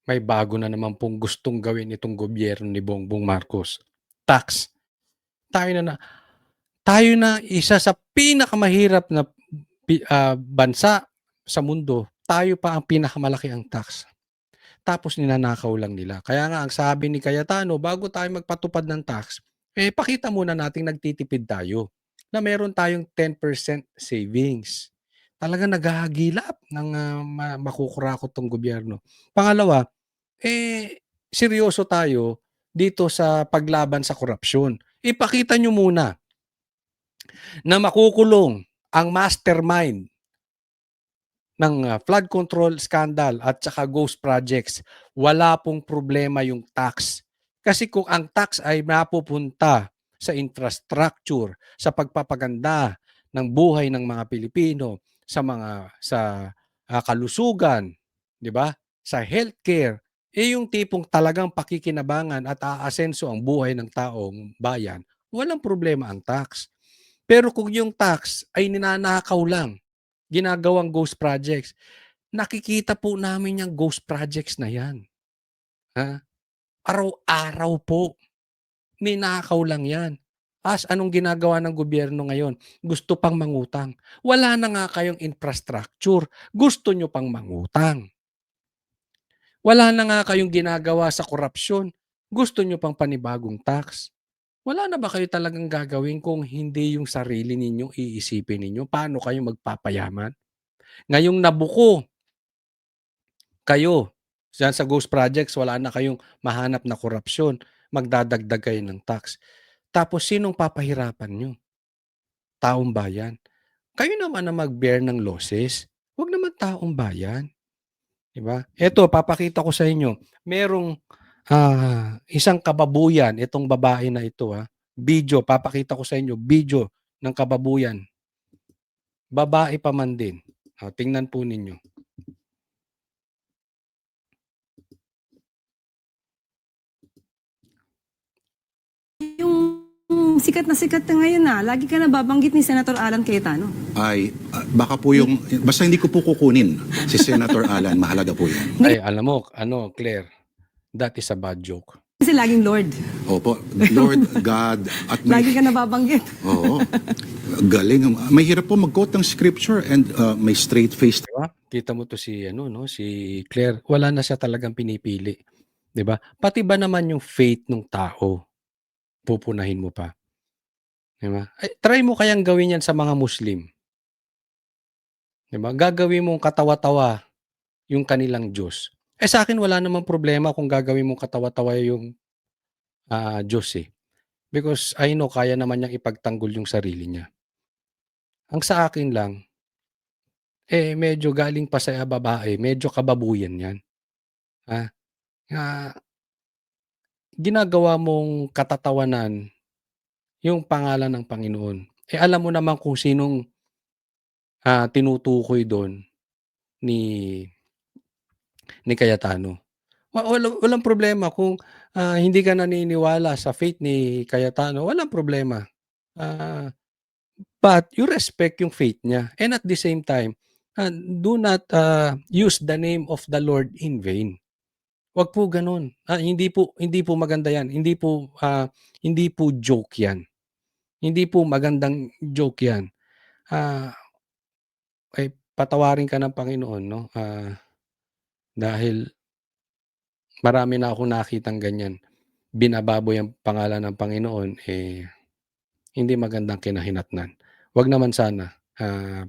May bago na naman pong gustong gawin itong gobyerno ni Bongbong Marcos. Tax. Tayo na isa sa pinakamahirap na bansa sa mundo. Tayo pa ang pinakamalaki ang tax. Tapos ninanakaw lang nila. Kaya nga ang sabi ni Cayetano, bago tayo magpatupad ng tax, pakita muna nating nagtitipid tayo na meron tayong 10% savings. Talaga naghahagilap ng makukurakot tong gobyerno. Pangalawa, seryoso tayo dito sa paglaban sa korupsyon. Ipakita nyo muna na makukulong ang mastermind ng flood control scandal at saka ghost projects. Wala pong problema yung tax. Kasi kung ang tax ay mapupunta sa infrastructure, sa pagpapaganda ng buhay ng mga Pilipino, sa kalusugan, 'di ba? Sa healthcare, yung tipong talagang pakikinabangan at aasenso ang buhay ng taong bayan, walang problema ang tax. Pero kung yung tax ay ninanakaw lang, ginagawang ghost projects, nakikita po namin yung ghost projects na yan. Araw-araw po, ninakaw lang yan. Anong ginagawa ng gobyerno ngayon? Gusto pang mangutang. Wala na nga kayong infrastructure. Gusto nyo pang mangutang. Wala na nga kayong ginagawa sa korupsyon. Gusto nyo pang panibagong tax. Wala na ba kayo talagang gagawin kung hindi yung sarili ninyo iisipin ninyo? Paano kayo magpapayaman? Ngayong nabuko kayo sa ghost projects, wala na kayong mahanap na korupsyon, magdadagdag kayo ng tax. Tapos sinong papahirapan nyo? Taong bayan. Kayo naman na mag-bear ng losses. Huwag naman taong bayan. Diba? Ito, papakita ko sa inyo. Merong isang kababuyan, itong babae na ito. Video, papakita ko sa inyo. Video ng kababuyan. Babae pa man din. Tingnan po ninyo. Yung sikat na ngayon na, lagi ka nababanggit ni Senator Alan Cayetano. Ay, baka po yung, basta hindi ko po kukunin si Senator Alan, mahalaga po yan. Ay, alam mo, Claire, that is a bad joke. Kasi laging Lord. Opo, Lord, God, at may... Lagi ka nababanggit. Oo, galing. Mahirap po mag-quote ng scripture and may straight face. Diba? Kita mo to si Claire, wala na siya talagang pinipili, 'di ba? Pati ba naman yung faith ng tao pupunahin mo pa? 'Di ba? Try mo kayang gawin 'yan sa mga Muslim. 'Di ba? Gagawin mong katawa-tawa yung kanilang Diyos. Sa akin wala namang problema kung gagawin mong katawa-tawa yung Diyos Because I know kaya naman niyang ipagtanggol yung sarili niya. Ang sa akin lang, medyo galing pa sa babae, medyo kababuyan yan. Ginagawa mong katatawanan yung pangalan ng Panginoon. Alam mo naman kung sinong tinutukoy doon ni Cayetano. Walang problema kung hindi ka naniniwala sa faith ni Cayetano, walang problema. But you respect yung faith niya. And at the same time, do not use the name of the Lord in vain. Wag po ganoon. Hindi po maganda 'yan. Hindi po joke 'yan. Hindi po magandang joke 'yan. Patawarin ka ng Panginoon, no? Dahil marami na akong nakitang ganyan. binababoy ang pangalan ng Panginoon, hindi magandang kinahinatnan. Wag naman sana,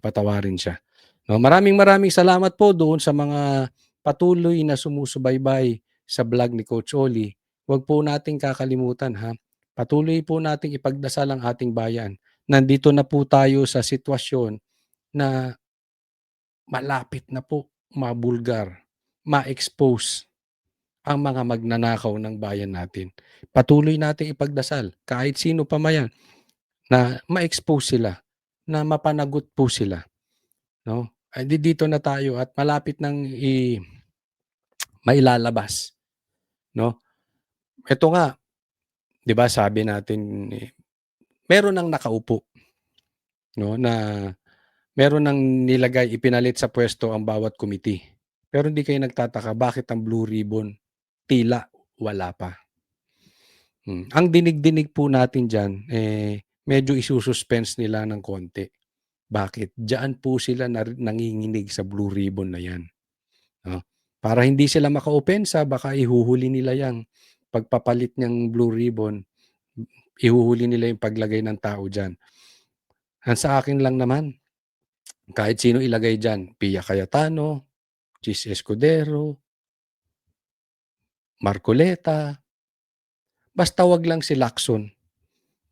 patawarin siya. No, maraming salamat po doon sa mga patuloy na sumusubaybay sa vlog ni Coach Oli. Huwag po nating kakalimutan ha. Patuloy po nating ipagdasal ang ating bayan. Nandito na po tayo sa sitwasyon na malapit na po mabulgar, ma-expose ang mga magnanakaw ng bayan natin. Patuloy nating ipagdasal kahit sino pa man yan na ma-expose sila, na mapanagot po sila. No? Dito na tayo at malapit nang mailalabas. No? Ito nga, 'di ba sabi natin, meron nang nakaupo, no, na meron nang nilagay, ipinalit sa pwesto ang bawat committee. Pero hindi kayo nagtataka bakit ang Blue Ribbon tila wala pa. Ang dinig-dinig po natin diyan, medyo isususpense nila ng konti. Bakit? Diyan po sila nanginginig sa Blue Ribbon na 'yan. No? Para hindi sila maka-opensa, baka ihuhuli nila 'yang pagpapalit niyang Blue Ribbon, ihuhuli nila yung paglagay ng tao diyan. Ang sa akin lang naman, kahit sino ilagay diyan, Pia Cayetano, Chis Escudero, Marcoleta, basta wag lang si Lacson.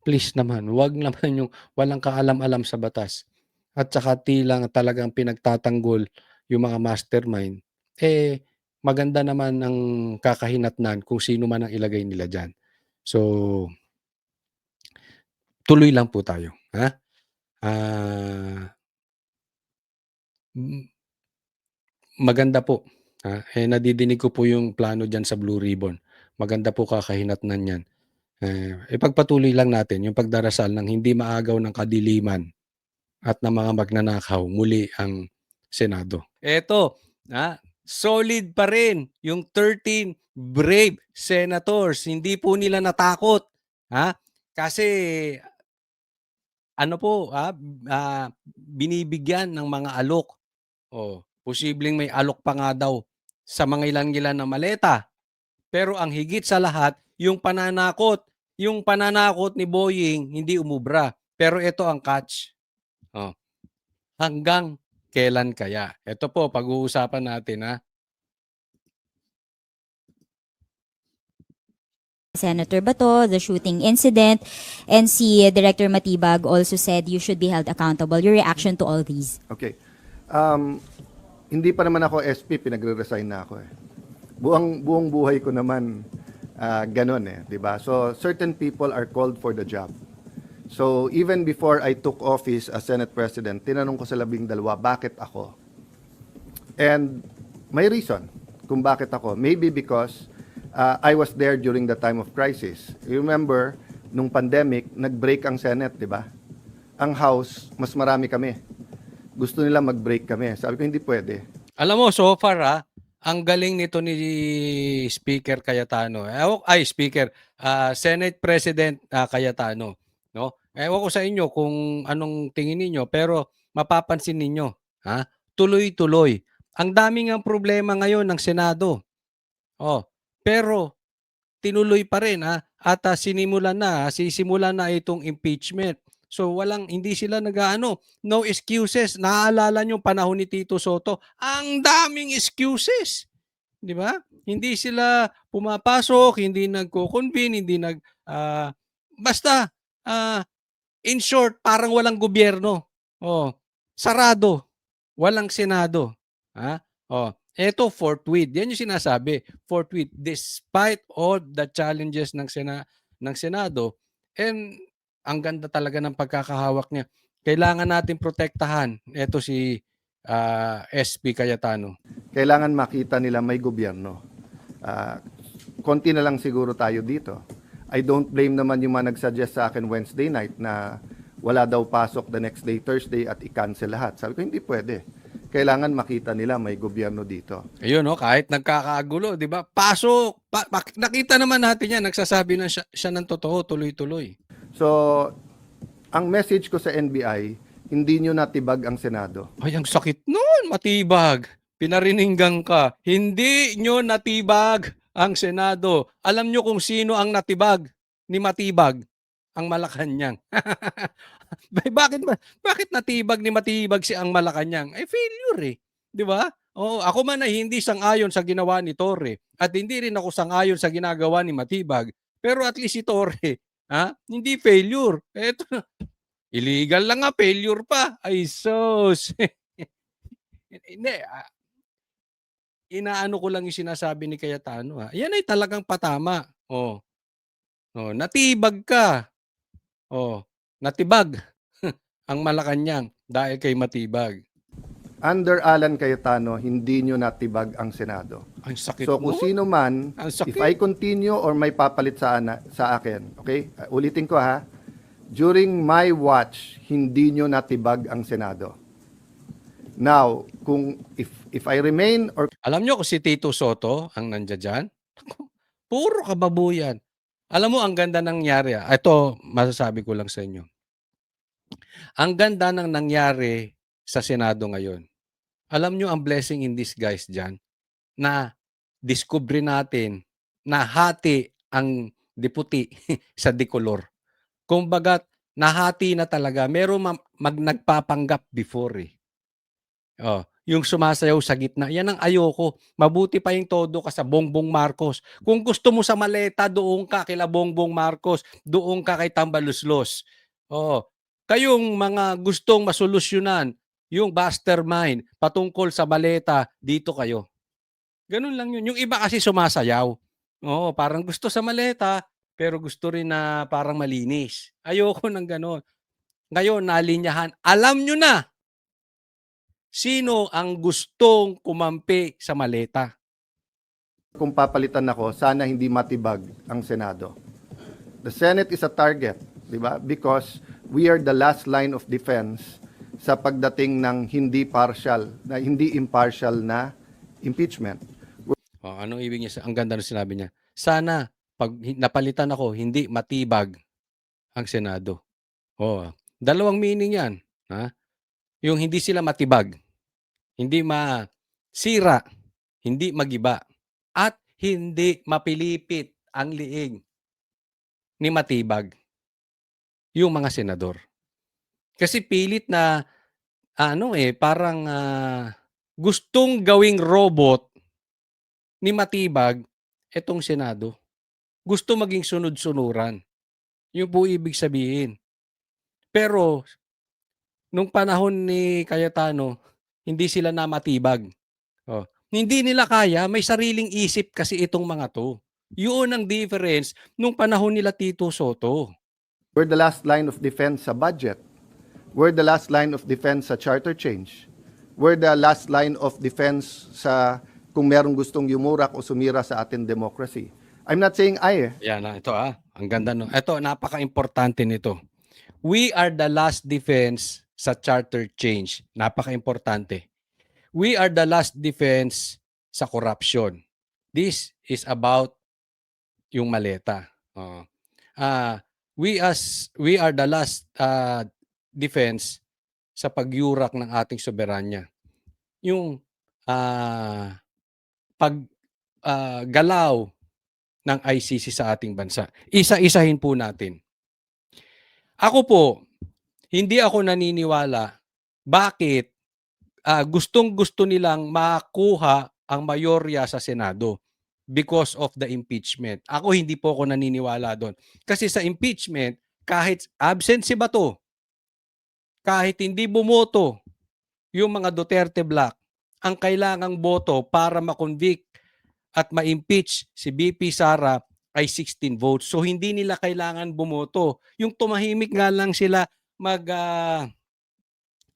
Please naman, wag naman yung walang kaalam-alam sa batas. At saka tilang talagang pinagtatanggol yung mga mastermind, maganda naman ang kakahinatnan kung sino man ang ilagay nila dyan. So, tuloy lang po tayo. Ha? Maganda po. Nadidinig ko po yung plano dyan sa Blue Ribbon. Maganda po kakahinatnan yan. Ipagpatuloy lang natin yung pagdarasal ng hindi maagaw ng kadiliman at ng mga magnanakaw muli ang Senado. Eto, solid pa rin yung 13 brave senators. Hindi po nila natakot. Kasi binibigyan ng mga alok. Posibleng may alok pa nga daw sa mga ilan-ilan na maleta. Pero ang higit sa lahat, yung pananakot. Yung pananakot ni Boying hindi umubra. Pero ito ang catch. Hanggang kailan kaya? Ito po, pag-uusapan natin Senator Bato, the shooting incident, and si Director Matibag also said you should be held accountable. Your reaction to all these? Okay. Hindi pa naman ako SP, pinagre-resign na ako. Buong buhay ko naman ganun di ba? So certain people are called for the job. So even before I took office as Senate President, tinanong ko sa 12, bakit ako? And may reason kung bakit ako. Maybe because I was there during the time of crisis. You remember, nung pandemic, nag-break ang Senate, di ba? Ang House, mas marami kami. Gusto nila mag-break kami. Sabi ko, hindi pwede. Alam mo, so far ang galing nito ni Speaker Cayetano. Senate President Cayetano. No? Ewan ko sa inyo kung anong tingin ninyo, pero mapapansin ninyo, tuloy-tuloy. Ang daming ang problema ngayon ng Senado. Pero tinuloy pa rin at sisimulan na itong impeachment. So hindi sila no excuses. Naaalala niyo panahon ni Tito Soto, ang daming excuses. 'Di ba? Hindi sila pumapasok, hindi nagko-convene, hindi basta in short, parang walang gobyerno. Sarado. Walang Senado. Ito, forthwith. Yan yung sinasabi. Forthwith. Despite all the challenges ng Senado, and ang ganda talaga ng pagkakahawak niya. Kailangan natin protektahan. Ito si SP Cayetano. Kailangan makita nila may gobyerno. Konti na lang siguro tayo dito. I don't blame naman yung mga nagsuggest sa akin Wednesday night na wala daw pasok the next day, Thursday, at i-cancel lahat. Sabi ko, hindi pwede. Kailangan makita nila may gobyerno dito. Ayun, kahit nagkakagulo, di ba? Pasok! Nakita naman natin yan. Nagsasabi na siya ng totoo, tuloy-tuloy. So, ang message ko sa NBI, hindi nyo natibag ang Senado. Ay, ang sakit nun, matibag. Pinarininggan ka. Hindi nyo natibag ang Senado. Alam nyo kung sino ang natibag ni Matibag? Ang Malacanang. Bakit natibag ni Matibag si ang Malacanang? Eh, failure eh. Di ba? Oo, ako man ay hindi sang-ayon sa ginawa ni Torre at hindi rin ako sang-ayon sa ginagawa ni Matibag. Pero at least si Torre, hindi failure. Eto, illegal lang nga, failure pa. Ay sus. Hindi, inaano ko lang yung sinasabi ni Cayetano. Yan ay talagang patama. Natibag ka. Natibag ang Malacanang dahil kay Matibag. Under Alan Cayetano, hindi nyo natibag ang Senado. Ang sakit So mo. kung sino man, Ang sakit. if I continue or may papalit sa akin, okay? Ulitin ko ha. During my watch, hindi nyo natibag ang Senado. Now, kung if I remain or Alam nyo kung si Tito Soto ang nandiyan dyan? Puro kababuyan. Alam mo, ang ganda nangyari. Ito, masasabi ko lang sa inyo. Ang ganda ng nangyari sa Senado ngayon. Alam nyo ang blessing in disguise dyan na discovery natin na hati ang deputy sa decolor. Kumbaga, nahati na talaga. Meron nagpapanggap before eh. Yung sumasayaw sa gitna. Yan ang ayoko. Mabuti pa yung todo ka sa Bongbong Marcos. Kung gusto mo sa maleta, doon ka kila Bongbong Marcos. Doon ka kay Tambaluslos. Kayong mga gustong masolusyonan yung mastermind patungkol sa maleta, dito kayo. Ganun lang yun. Yung iba kasi sumasayaw. Parang gusto sa maleta, pero gusto rin na parang malinis. Ayoko ng ganun. Ngayon, nalinyahan. Alam nyo na sino ang gustong kumampi sa maleta. kung papalitan ako, sana hindi matibag ang Senado. The Senate is a target, di ba? Because we are the last line of defense sa pagdating ng hindi impartial na impeachment. Anong ibig niya? Ang ganda ng sinabi niya. Sana, pag napalitan ako, hindi matibag ang Senado. Dalawang meaning yan. Yung hindi sila matibag, hindi masira, hindi magiba, at hindi mapilipit ang liig ni matibag yung mga senador. Kasi pilit na parang gustong gawing robot ni matibag etong Senado. Gusto maging sunod-sunuran. Yung po ibig sabihin. Pero nung panahon ni Cayetano, hindi sila na matibag. Hindi nila kaya, may sariling isip kasi itong mga to. Yun ang difference nung panahon nila Tito Soto. We're the last line of defense sa budget. We're the last line of defense sa charter change. We're the last line of defense sa kung merong gustong yumurak o sumira sa ating democracy. I'm not saying Yan ito ang ganda no. Ito, napaka-importante nito. We are the last defense sa charter change. Napaka-importante. We are the last defense sa corruption. This is about yung maleta. We are the last defense sa pagyurak ng ating soberanya. Yung paggalaw ng ICC sa ating bansa. Isa-isahin po natin. Ako po, hindi ako naniniwala bakit gustong-gusto nilang makuha ang mayorya sa Senado because of the impeachment. Ako hindi po ako naniniwala doon. Kasi sa impeachment, kahit absent si Bato, kahit hindi bumoto yung mga Duterte Black, ang kailangang boto para ma-convict at ma-impeach si BP Sara ay 16 votes. So hindi nila kailangan bumoto. Yung tumahimik nga lang sila,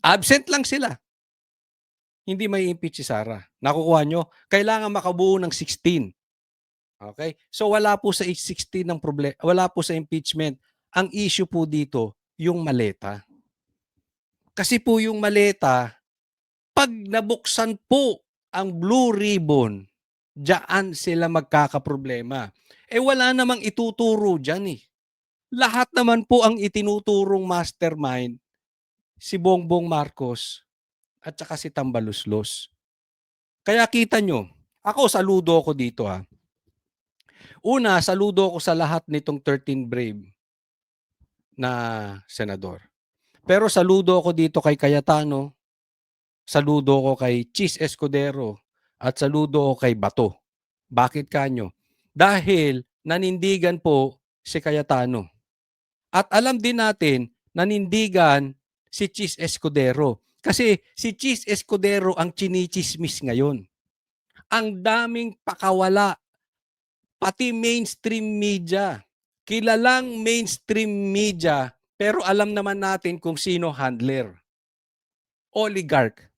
absent lang sila. Hindi may impeach si Sara. Nakukuha nyo? Kailangan makabuo ng 16. Okay? So wala po sa 16 ng problema, wala po sa impeachment. Ang issue po dito, yung maleta. Kasi po yung maleta, pag nabuksan po ang blue ribbon, diyan sila magkakaproblema. Wala namang ituturo diyan eh. Lahat naman po ang itinuturong mastermind, si Bongbong Marcos at saka si Tambaluslos. Kaya kita nyo, ako saludo ako dito Una, saludo ako sa lahat nitong 13 brave na senador. Pero saludo ako dito kay Cayetano, saludo ako kay Chis Escudero, at saludo ako kay Bato. Bakit kanyo? Dahil nanindigan po si Cayetano. At alam din natin, nanindigan si Chis Escudero. Kasi si Chis Escudero ang chinichismis ngayon. Ang daming pakawala, pati mainstream media. Kilalang mainstream media, pero alam naman natin kung sino handler. Oligarch.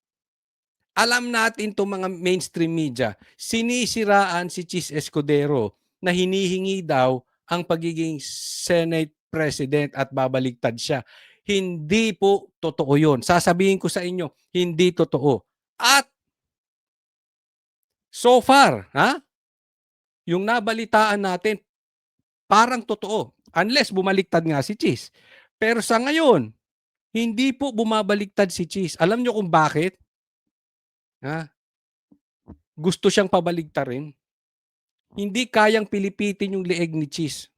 Alam natin itong mga mainstream media, sinisiraan si Chis Escudero na hinihingi daw ang pagiging Senate President at babaligtad siya. Hindi po totoo yun. Sasabihin ko sa inyo, hindi totoo. At so far, yung nabalitaan natin, parang totoo. Unless bumaliktad nga si Chis. Pero sa ngayon, hindi po bumabaliktad si Chis. Alam nyo kung bakit? Gusto siyang pabaligtarin. Hindi kayang pilipitin yung leeg ni Chis.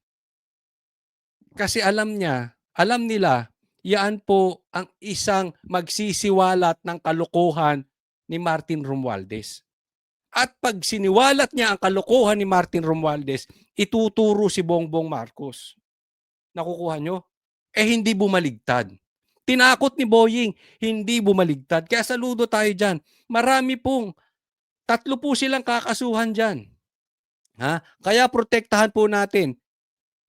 Kasi alam nila, yan po ang isang magsisiwalat ng kalokohan ni Martin Romualdez. At pag siniwalat niya ang kalokohan ni Martin Romualdez, ituturo si Bongbong Marcos. Nakukuha nyo? Hindi bumaligtad. Tinakot ni Boying, hindi bumaligtad. Kaya saludo tayo dyan. Marami pong, 3 po silang kakasuhan dyan. Kaya protektahan po natin.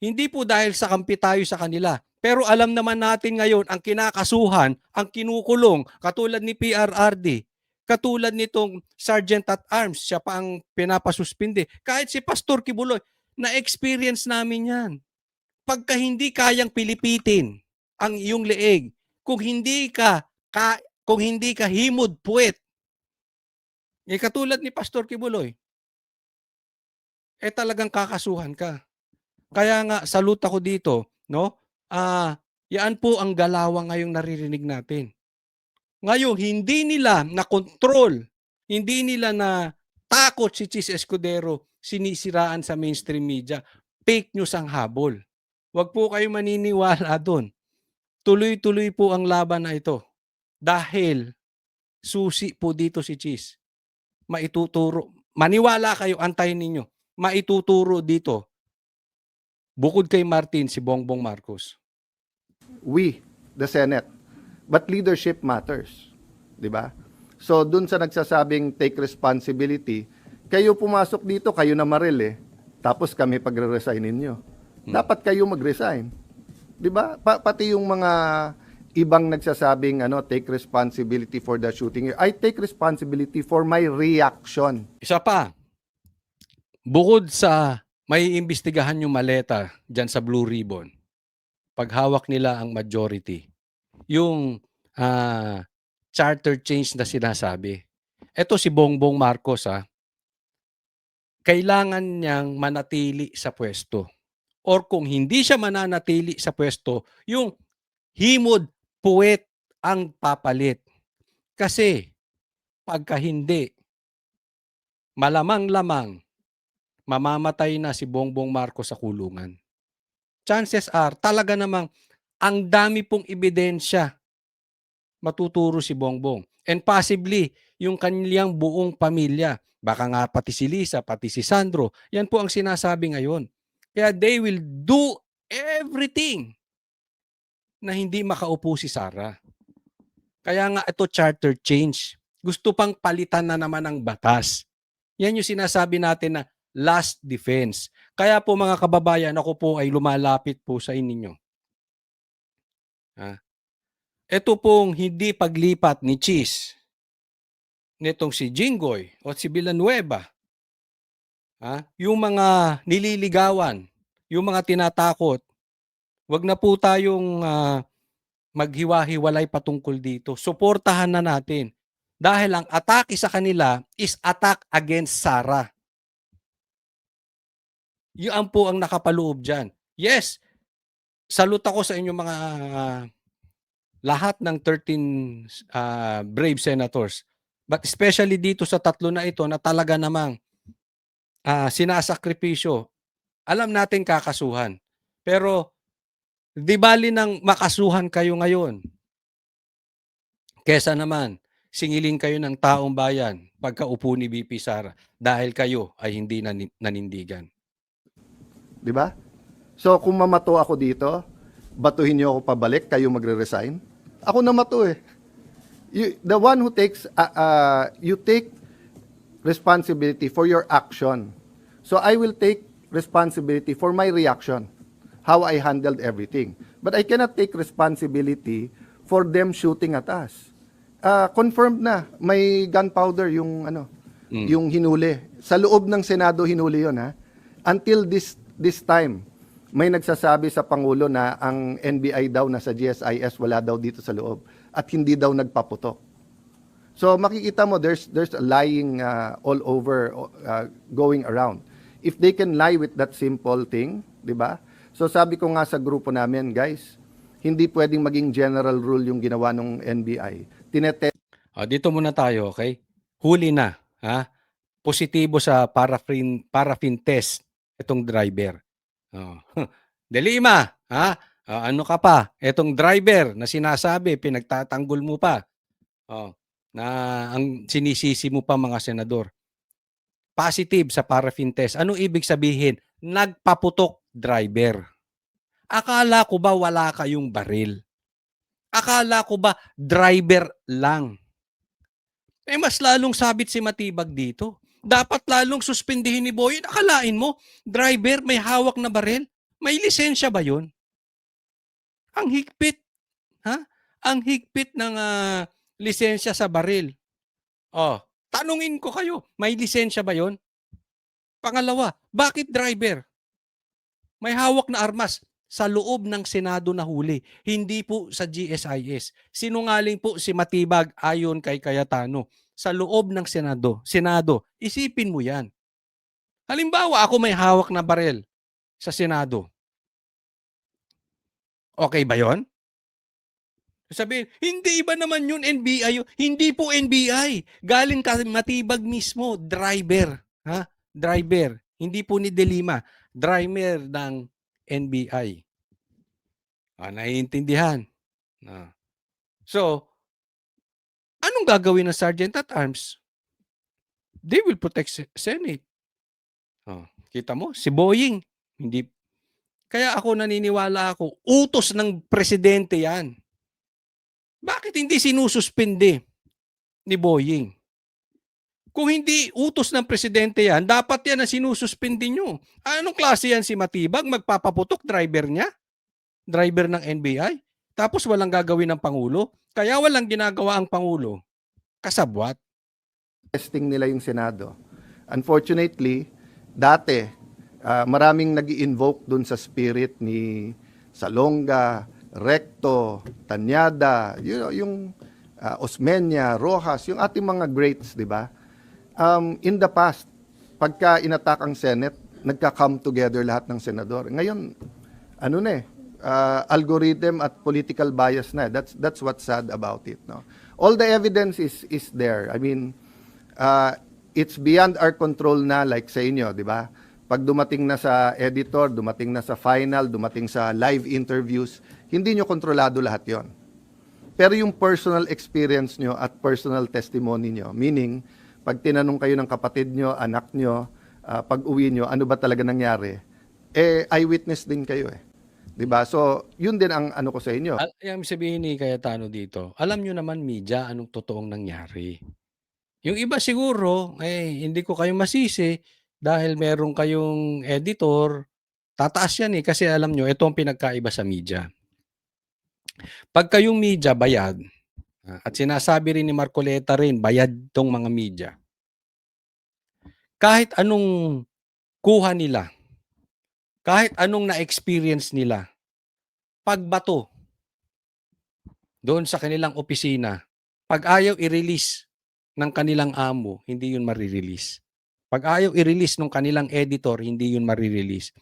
Hindi po dahil sa kampi tayo sa kanila. Pero alam naman natin ngayon, ang kinakasuhan, ang kinukulong, katulad ni PRRD, katulad nitong Sergeant at Arms, siya pa ang pinapasuspinde. Kahit si Pastor Kibuloy, na-experience namin yan. Pagka hindi kayang pilipitin ang iyong leeg, kung hindi ka himod puwet, katulad ni Pastor Kibuloy, talagang kakasuhan ka. Kaya nga, salute ako dito, no? Yan po ang galawang ngayong naririnig natin. Ngayon, hindi nila na-control, hindi nila na takot si Chis Escudero, sinisiraan sa mainstream media. Fake news ang habol. Huwag po kayo maniniwala doon. Tuloy-tuloy po ang laban na ito. Dahil susi po dito si Chis. Maituturo. Maniwala kayo, antayin ninyo. Maituturo dito. Bukod kay Martin, si Bongbong Marcos. We, the Senate. But leadership matters. Di ba? So, dun sa nagsasabing take responsibility, kayo pumasok dito, kayo na maril tapos kami pagre-resignin nyo. Dapat kayo mag-resign. Di ba? Pati yung mga ibang nagsasabing take responsibility for the shooting. I take responsibility for my reaction. Isa pa, bukod sa may imbestigahan yung maleta dyan sa Blue Ribbon, paghawak nila ang majority, yung charter change na sinasabi. Ito si Bongbong Marcos, kailangan niyang manatili sa pwesto. Or kung hindi siya mananatili sa pwesto, yung himod puwet ang papalit. Kasi pagka hindi, malamang-lamang, mamamatay na si Bongbong Marcos sa kulungan. Chances are, talaga namang ang dami pong ebidensya matuturo si Bongbong. And possibly, yung kanilang buong pamilya, baka nga pati si Lisa, pati si Sandro, yan po ang sinasabi ngayon. Kaya they will do everything na hindi makaupo si Sara. Kaya nga ito charter change. Gusto pang palitan na naman ang batas. Yan yung sinasabi natin na last defense. Kaya po mga kababayan, ako po ay lumalapit po sa inyo. Ito pong hindi paglipat ni Chis, nitong si Jinggoy o si Villanueva, yung mga nililigawan, yung mga tinatakot, wag na po tayong maghiwa-hiwalay patungkol dito. Suportahan na natin. Dahil ang atake sa kanila is attack against Sara. Yan po ang nakapaloob dyan. Yes, salute ako sa inyo mga lahat ng 13 brave senators. But especially dito sa 3 na ito na talaga namang sinasakripisyo Alam natin kakasuhan. Pero di bali nang makasuhan kayo ngayon. Kesa naman singilin kayo ng taong bayan pagkaupo ni VP Sara dahil kayo ay hindi nanindigan. Di ba? So kung mamato ako dito, batuhin niyo ako pabalik, kayo magre-resign. Ako namato eh. The one who takes, you take responsibility for your action. So I will take responsibility for my reaction, how I handled everything. But I cannot take responsibility for them shooting at us. Confirmed na, may gunpowder yung yung hinuli. Sa loob ng Senado hinuli yon ha. Until this time, may nagsasabi sa Pangulo na ang NBI daw nasa GSIS, wala daw dito sa loob at hindi daw nagpaputok. So makikita mo there's a lying all over going around. If they can lie with that simple thing, 'di ba? So sabi ko nga sa grupo namin, guys, hindi pwedeng maging general rule yung ginawa ng NBI. Dito muna tayo, okay? Huli na, ha? Positibo sa paraffin test itong driver. De Lima, ha? Ano ka pa? Itong driver na sinasabi, pinagtatanggol mo pa. Na ang sinisisi mo pa mga senador. Positive sa paraffin test. Ano ibig sabihin? Nagpaputok driver. Akala ko ba wala kayong baril? Akala ko ba driver lang? Mas lalong sabit si Matibag dito. Dapat lalong suspindihin ni Boyet. Akalain mo, driver may hawak na baril? May lisensya ba yun? Ang higpit. Ha? Ang higpit ng lisensya sa baril. Tanungin ko kayo, may lisensya ba yun? Pangalawa, bakit driver? May hawak na armas sa loob ng Senado na huli, hindi po sa GSIS. Sinungaling po si Matibag ayon kay Cayetano. Sa loob ng Senado, isipin mo yan. Halimbawa, ako may hawak na baril sa Senado. Okay ba yon? Sabihin, hindi iba naman yun, NBI. Hindi po NBI. Galing ka Matibag mismo, driver. Ha? Driver. Hindi po ni De Lima. Driver ng NBI. Naiintindihan. So, anong gagawin ng Sergeant at Arms? They will protect Senate. Kita mo, si Boying. Hindi. Kaya ako naniniwala ako, utos ng presidente yan. Bakit hindi sinususpindi ni Boying? Kung hindi utos ng presidente yan, dapat yan na sinususpindi nyo. Anong klase yan si Matibag? Magpapaputok driver niya? Driver ng NBI? Tapos walang gagawin ng Pangulo? Kaya walang ginagawa ang Pangulo? Kasabwat. Testing nila yung Senado. Unfortunately, dati, maraming nag-i-invoke dun sa spirit ni Salonga, Recto, Tanyada, yung Osmeña, Rojas, yung ating mga greats, di ba? In the past, pagka inattack ang Senate, nagka-come together lahat ng senador. Ngayon, algorithm at political bias na. That's what's sad about it. No? All the evidence is there. I mean, it's beyond our control na, like sa inyo, di ba? Pag dumating na sa editor, dumating na sa final, dumating sa live interviews, hindi nyo kontrolado lahat yon. Pero yung personal experience nyo at personal testimony nyo, meaning, pag tinanong kayo ng kapatid nyo, anak nyo, pag uwi nyo, ano ba talaga nangyari? Eyewitness din kayo eh. Diba? So, yun din ang ano ko sa inyo. Yung sabihin ni Cayetano dito, alam nyo naman media anong totoong nangyari. Yung iba siguro, hindi ko kayo masisi dahil meron kayong editor, tataas yan kasi alam nyo, ito ang pinagkaiba sa media. Pag kayong media, bayad. At sinasabi rin ni Marcoleta rin, bayad tong mga media. Kahit anong kuha nila, kahit anong na-experience nila, pagbato doon sa kanilang opisina, pag ayaw i-release ng kanilang amo, hindi yun marirelease. Pag ayaw i-release ng kanilang editor, hindi yun marirelease.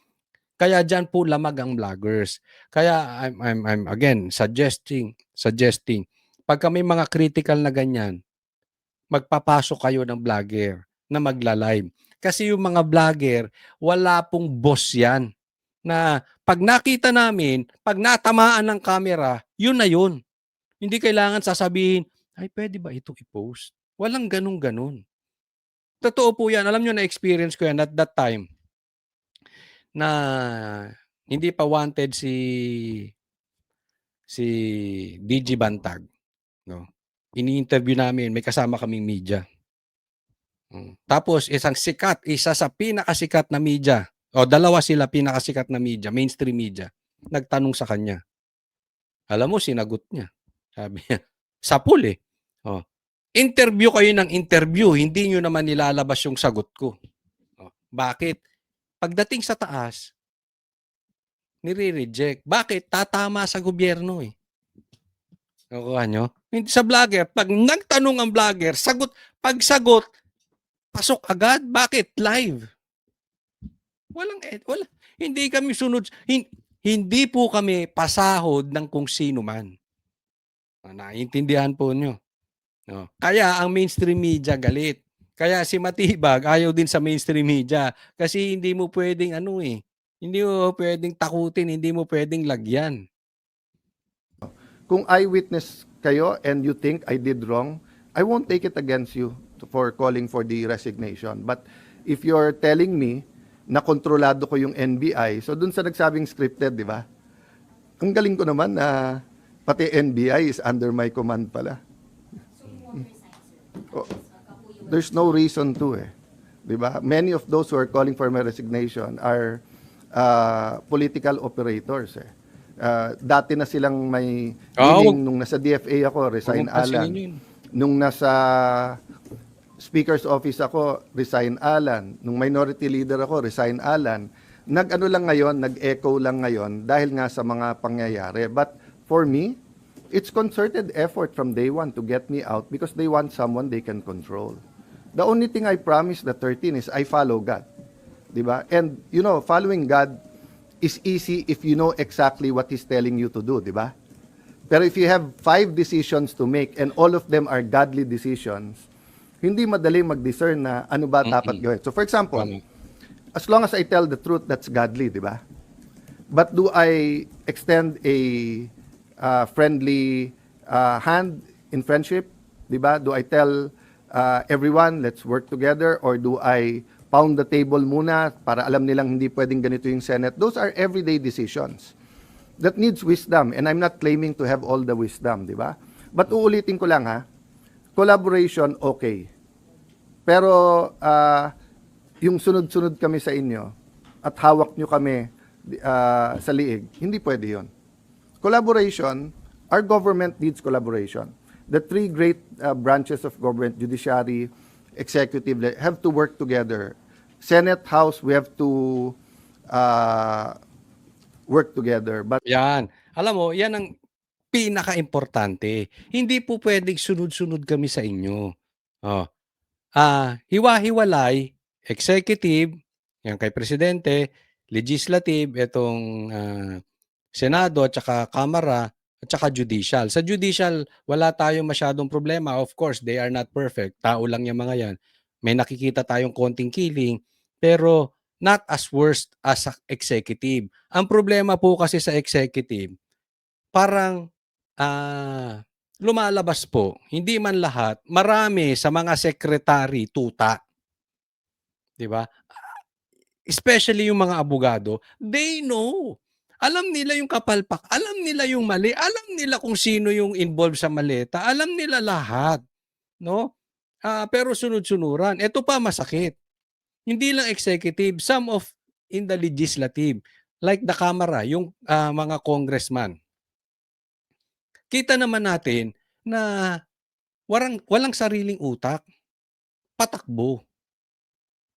Kaya dyan po lamag ang vloggers. Kaya I'm again suggesting, pagka may mga critical na ganyan, magpapasok kayo ng vlogger na magla-live. Kasi yung mga vlogger, wala pong boss yan. Na pag nakita namin, pag natamaan ng camera, yun na yun. Hindi kailangan sasabihin, ay pwede ba ito i-post? Walang ganun-ganun. Totoo po yan. Alam nyo, na-experience ko yan at that time na hindi pa wanted si DG Bantag. No? Ini-interview namin, may kasama kaming media. Tapos isa sa pinakasikat na media, o dalawa sila pinakasikat na media, mainstream media, nagtanong sa kanya. Alam mo, sinagot niya. Sabi niya, sapul eh. Oh. Interview kayo ng interview, hindi nyo naman nilalabas yung sagot ko. Oh. Bakit? Pagdating sa taas, nire-reject. Bakit? Tatama sa gobyerno eh. Nakuha nyo? Hindi sa vlogger. Pag nagtanong ang vlogger, sagot. Pag sagot, pasok agad. Bakit? Live. Wala. Hindi kami sunod. Hindi po kami pasahod ng kung sino man. Naiintindihan po nyo. No. Kaya ang mainstream media galit. Kaya si Matibag ayaw din sa mainstream media. Kasi hindi mo pwedeng hindi mo pwedeng takutin, hindi mo pwedeng lagyan. Kung eyewitness kayo and you think I did wrong, I won't take it against you for calling for the resignation. But if you're telling me na kontrolado ko yung NBI, so dun sa nagsabing scripted, di ba? Ang galing ko naman na pati NBI is under my command pala. Oh, there's no reason to eh. Di ba? Many of those who are calling for my resignation are political operators eh. Dati na silang may meaning, nung nasa DFA ako, resign Alan. Nung nasa Speaker's Office ako, resign Alan. Nung minority leader ako, resign Alan. Nag-ano lang ngayon, nag-echo lang ngayon dahil nga sa mga pangyayari. But for me, it's concerted effort from day one to get me out because they want someone they can control. The only thing I promise the 13 is I follow God. Diba? And, you know, following God is easy if you know exactly what He's telling you to do, diba? Pero if you have 5 decisions to make and all of them are godly decisions, hindi madali mag-discern na ano ba dapat gawin. So for example, as long as I tell the truth, that's godly, diba? But do I extend a friendly hand in friendship, diba? Do I tell everyone, let's work together, or do I pound the table muna para alam nilang hindi pwedeng ganito yung Senate? Those are everyday decisions that needs wisdom, and I'm not claiming to have all the wisdom, di ba? But uulitin ko lang ha, collaboration, okay. Pero yung sunod-sunod kami sa inyo at hawak nyo kami sa liig, hindi pwede yun. Collaboration, our government needs collaboration. The 3 great branches of government, judiciary, executive, have to work together. Senate, House, we have to work together. But yan. Alam mo, yan ang pinaka-importante. Hindi po pwedeng sunod-sunod kami sa inyo. Oh. Hiwa-hiwalay, executive, yan kay presidente, legislative, itong Senado at saka Kamara, at saka judicial. Sa judicial, wala tayong masyadong problema. Of course, they are not perfect. Tao lang yung mga yan. May nakikita tayong konting killing, pero not as worst as executive. Ang problema po kasi sa executive, parang lumalabas po, hindi man lahat, marami sa mga secretary tuta. 'Di ba? Especially yung mga abogado, they know. Alam nila yung kapalpak, alam nila yung mali, alam nila kung sino yung involved sa maleta, alam nila lahat, no? Pero sunod-sunuran. Ito pa masakit. Hindi lang executive, some of in the legislative, like the Kamara, yung mga congressman. Kita naman natin na walang sariling utak, patakbo.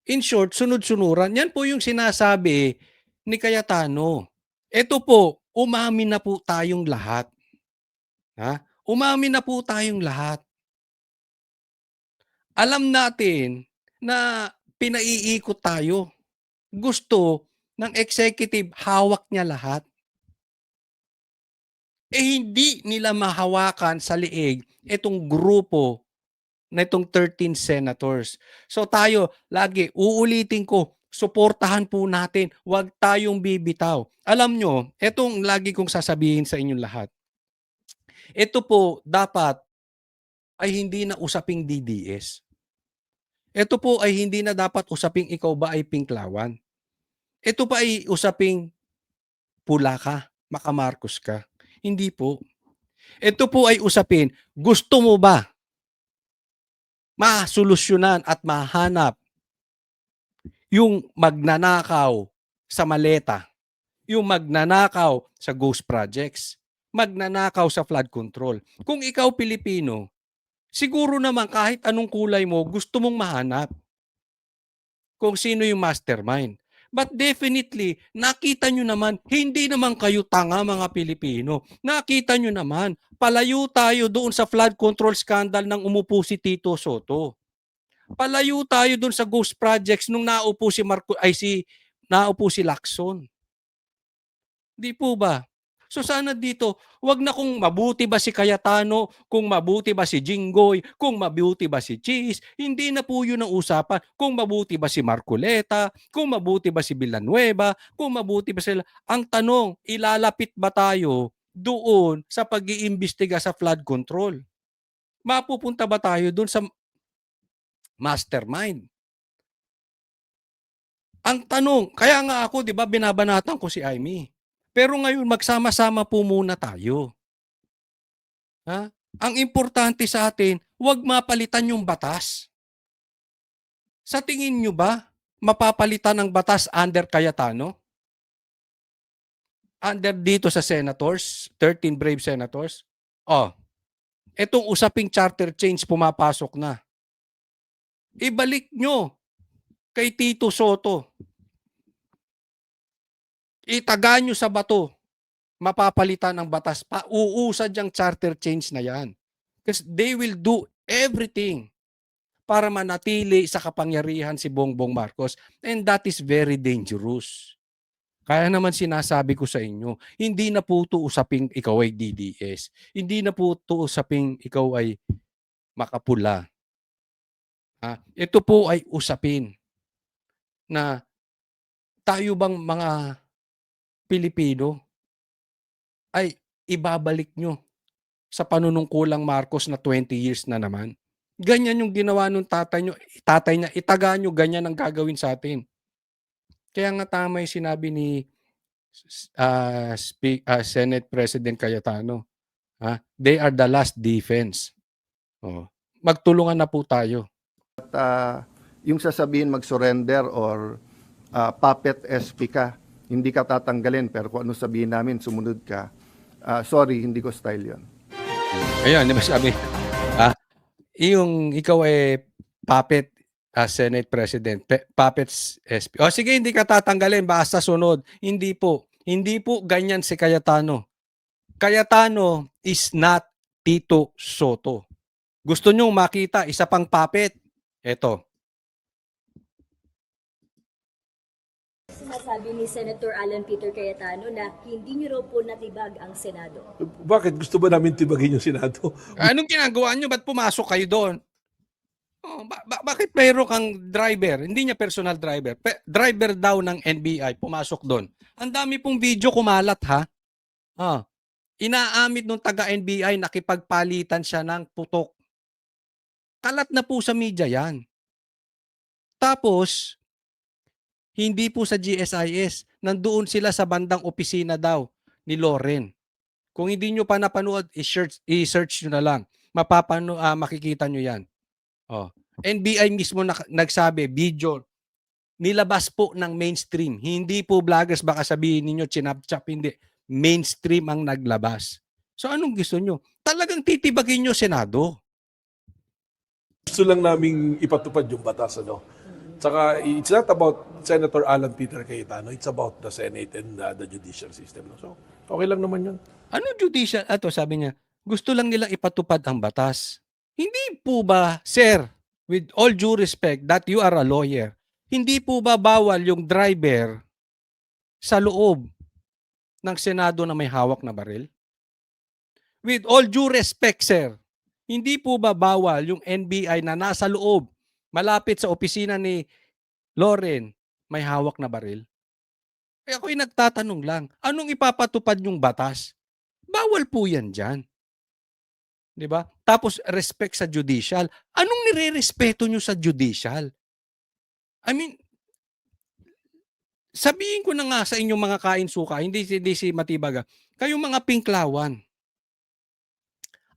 In short, sunod-sunuran. Yan po yung sinasabi ni Cayetano. Ito po, umamin na po tayong lahat. Ha? Umamin na po tayong lahat. Alam natin na pinaiikot tayo. Gusto ng executive, hawak niya lahat. Hindi nila mahawakan sa liig itong grupo na itong 13 senators. So tayo, lagi, uulitin ko, suportahan po natin, huwag tayong bibitaw. Alam nyo, itong lagi kong sasabihin sa inyong lahat, ito po dapat ay hindi na usaping DDS. Ito po ay hindi na dapat usaping ikaw ba ay pinklawan. Ito pa ay usaping pula ka, makamarkos ka. Hindi po. Ito po ay usapin, gusto mo ba masolusyonan at mahanap yung magnanakaw sa maleta, yung magnanakaw sa ghost projects, magnanakaw sa flood control. Kung ikaw Pilipino, siguro naman kahit anong kulay mo, gusto mong mahanap kung sino yung mastermind. But definitely, nakita nyo naman, hindi naman kayo tanga mga Pilipino. Nakita nyo naman, palayo tayo doon sa flood control scandal nang umupo si Tito Soto. Palayo tayo doon sa ghost projects nung naupo si Lacson. Di po ba? So sana dito, wag na kung mabuti ba si Cayetano, kung mabuti ba si Jinggoy, kung mabuti ba si Cheese, hindi na po yun ang usapan. Kung mabuti ba si Marcoleta, kung mabuti ba si Villanueva, kung mabuti ba sila. Ang tanong, ilalapit ba tayo doon sa pag-iimbestiga sa flood control? Mapupunta ba tayo doon sa mastermind? Ang tanong, kaya nga ako, di ba, binabanatan ko si Amy. Pero ngayon, magsama-sama po muna tayo. Ha? Ang importante sa atin, huwag mapalitan yung batas. Sa tingin nyo ba, mapapalitan ng batas under Cayetano? Under dito sa senators, 13 brave senators? Oh, etong usaping charter change pumapasok na. Ibalik nyo kay Tito Soto. Itaga nyo sa bato, mapapalitan ng batas. Pauusad yung charter change na yan. Because they will do everything para manatili sa kapangyarihan si Bongbong Marcos. And that is very dangerous. Kaya naman sinasabi ko sa inyo, hindi na po ito usaping ikaw ay DDS. Hindi na po ito usaping ikaw ay makapula. Ito po ay usapin na tayo bang mga Pilipino ay ibabalik nyo sa panunungkulang Marcos na 20 years na naman. Ganyan yung ginawa nung tatay niya, itaga nyo, ganyan ang gagawin sa atin. Kaya nga tama yung sinabi ni Senate President Cayetano. They are the last defense. Magtulungan na po tayo. Yung sasabihin mag-surrender or puppet SP ka, hindi ka tatanggalin, pero kung ano sabihin namin, sumunod ka. Sorry, hindi ko style yon. Ayan, di ba sabi? Yung ikaw ay puppet Senate President, puppets SP. O sige, hindi ka tatanggalin, basta sunod. Hindi po. Hindi po ganyan si Cayetano. Cayetano is not Tito Soto. Gusto nyo makita isa pang puppet? Eto. Sinasabi ni Senator Alan Peter Cayetano na hindi niyo raw po natibag ang Senado. Bakit? Gusto ba namin tibagin yung Senado? Anong ginagawa nyo? Ba't pumasok kayo doon? Bakit mayroon kang driver? Hindi niya personal driver. Driver daw ng NBI, pumasok doon. Ang dami pong video kumalat ha. Inaamit nung taga-NBI, nakipagpalitan siya ng putok. Kalat na po sa media yan. Tapos, hindi po sa GSIS. Nandoon sila sa bandang opisina daw ni Loren. Kung hindi nyo pa napanood, i-search nyo na lang. Makikita nyo yan. NBI mismo nagsabi, video, nilabas po ng mainstream. Hindi po vloggers, baka sabihin ninyo, chinap-chap, hindi. Mainstream ang naglabas. So anong gusto nyo? Talagang titibagin nyo Senado. Gusto lang naming ipatupad yung batas, ano? Saka, it's not about Senator Alan Peter Cayetano. It's about the Senate and the judicial system. No? So, okay lang naman yun. Ano judicial? Ato, sabi niya, gusto lang nilang ipatupad ang batas. Hindi po ba, sir, with all due respect that you are a lawyer, hindi po ba bawal yung driver sa loob ng Senado na may hawak na baril? With all due respect, sir, Hindi po ba bawal yung NBI na nasa loob, malapit sa opisina ni Loren, may hawak na baril? Eh ako'y nagtatanong lang, anong ipapatupad yung batas? Bawal po yan dyan. 'Di ba? Tapos respect sa judicial. Anong nirerespeto nyo sa judicial? I mean, sabihin ko na nga sa inyong mga kain-suka, hindi si Matibag, kayong mga pinklawan.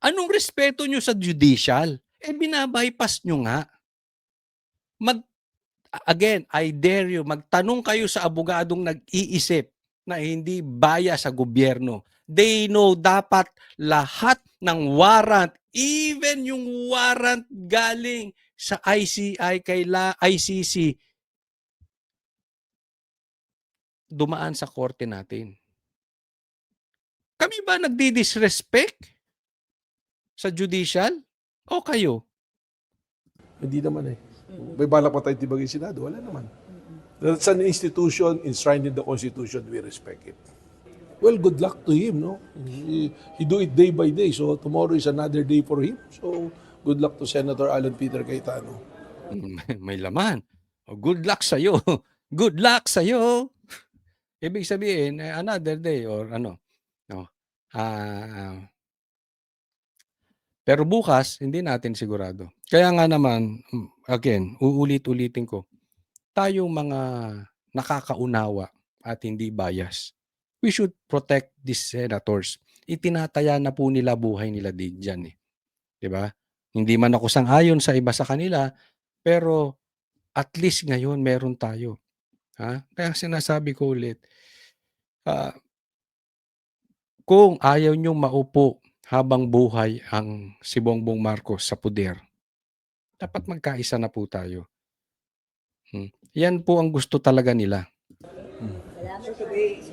Anong respeto nyo sa judicial? Eh binabypass nyo nga. Again, I dare you, magtanong kayo sa abogadong nag-iisip na hindi bias sa gobyerno. They know dapat lahat ng warrant, even yung warrant galing sa ICI kay ICC, dumaan sa korte natin. Kami ba nagdi-disrespect sa judicial? O kayo? Hindi naman eh. May balak pa tayo tibagin Senado? Wala naman. That's an institution enshrined in the Constitution. We respect it. Well, good luck to him, no? He do it day by day. So tomorrow is another day for him. So good luck to Senator Alan Peter Cayetano. May laman. O, good luck sa'yo. Good luck sa'yo. Ibig sabihin, another day or ano. No. Pero bukas, hindi natin sigurado. Kaya nga naman, again, uulit-ulitin ko, tayong mga nakakaunawa at hindi bias, we should protect these senators. Itinataya na po nila buhay nila dyan eh. 'Di ba? Hindi man ako sang-ayon sa iba sa kanila, pero at least ngayon meron tayo. Ha? Kaya sinasabi ko ulit, kung ayaw nyo maupo habang buhay ang si Bongbong Marcos sa puder, dapat magkaisa na po tayo. Yan po ang gusto talaga nila.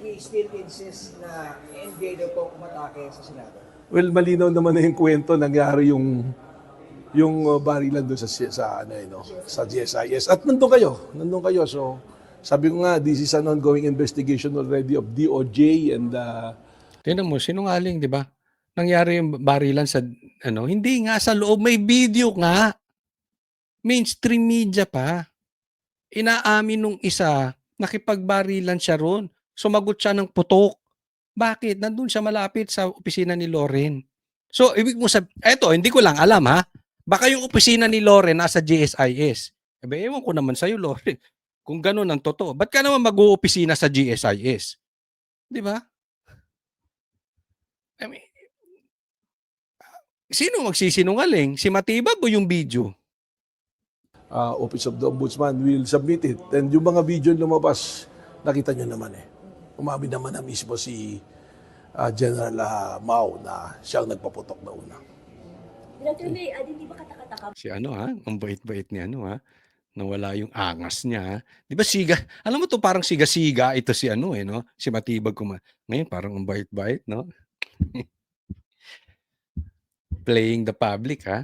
We still insist na NBI daw po umatake sa Senado. Well, malinaw naman na yung kwento, nangyari yung barilan doon sa GSIS. At nandun kayo. So, sabi ko nga, this is an ongoing investigation already of DOJ and Tingnan mo, sinungaling, 'di ba? Nangyari yung barilan sa hindi nga sa loob, may video nga. Mainstream media pa. Inaamin nung isa, nakipagbarilan siya ron. Sumagot siya ng putok. Bakit? Nandun siya malapit sa opisina ni Loren. So, ibig mo sabihin, eto, hindi ko lang alam ha. Baka yung opisina ni Loren nasa GSIS. Ewan ko naman sa'yo, Loren. Kung gano'n ang totoo, ba't ka naman mag-uopisina sa GSIS? Di ba? I mean, sino magsisinungaling? Si Matibag o yung video? Office of the Ombudsman will submit it. And yung mga video lumabas, nakita nyo naman eh. Umamin naman na mismo si General Mao na siyang nagpaputok na una. Director May, hindi ba katakataka? Si ang bait-bait ni nawala yung angas niya. Ha? Di ba siga? Alam mo to parang siga-siga ito si no? Si Matibag ngayon parang ang bait-bait, no? Playing the public, ha?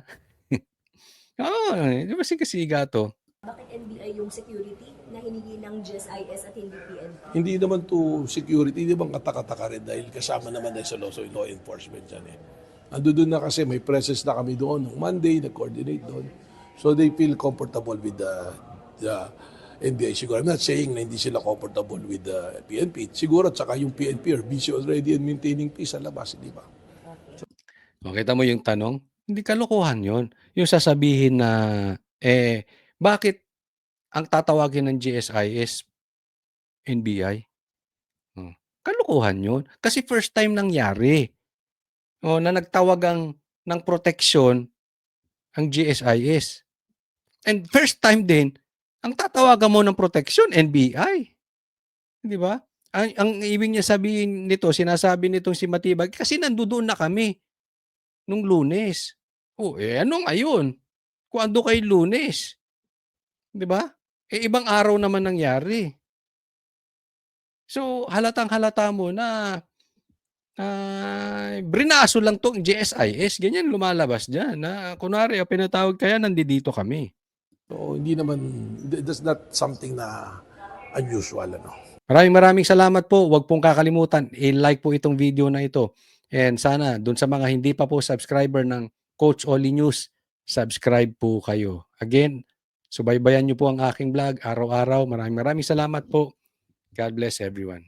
Di ba siga-siga to? Bakit NBI yung security na hinihingi ng GSIS at hindi PNP? Hindi naman to security, hindi bang katakataka rin dahil kasama naman sa law enforcement dyan eh. Doon na kasi may presence na kami doon nung Monday, nag-coordinate doon. So they feel comfortable with the NBI. Siguro, I'm not saying na hindi sila comfortable with the PNP. Siguro, at saka yung PNP are busy already in maintaining peace sa labas, di ba? Kita mo yung tanong? Hindi kalokohan yun. Yung sasabihin na, bakit ang tatawagin ng GSIS NBI? Kalokohan yun. Kasi first time nangyari. Na nagtawag ng proteksyon ang GSIS. And first time din, ang tatawagan mo ng proteksyon, NBI. Di ba? Ang ibig niya sabihin nito, sinasabi nitong si Matibag, kasi nandoon na kami nung Lunes. Ano ngayon? Kung ando kay Lunes. Di ba? Ibang araw naman nangyari. So, halatang-halata mo na brinaso lang tong GSIS. Ganyan lumalabas dyan. Kunwari, pinatawag kaya, nandito kami. So, hindi naman, that's not something na unusual, Maraming salamat po. Huwag pong kakalimutan, i-like po itong video na ito. And sana, dun sa mga hindi pa po subscriber ng Coach Oli News. Subscribe po kayo. Again, subaybayan niyo po ang aking vlog araw-araw. Maraming salamat po. God bless everyone.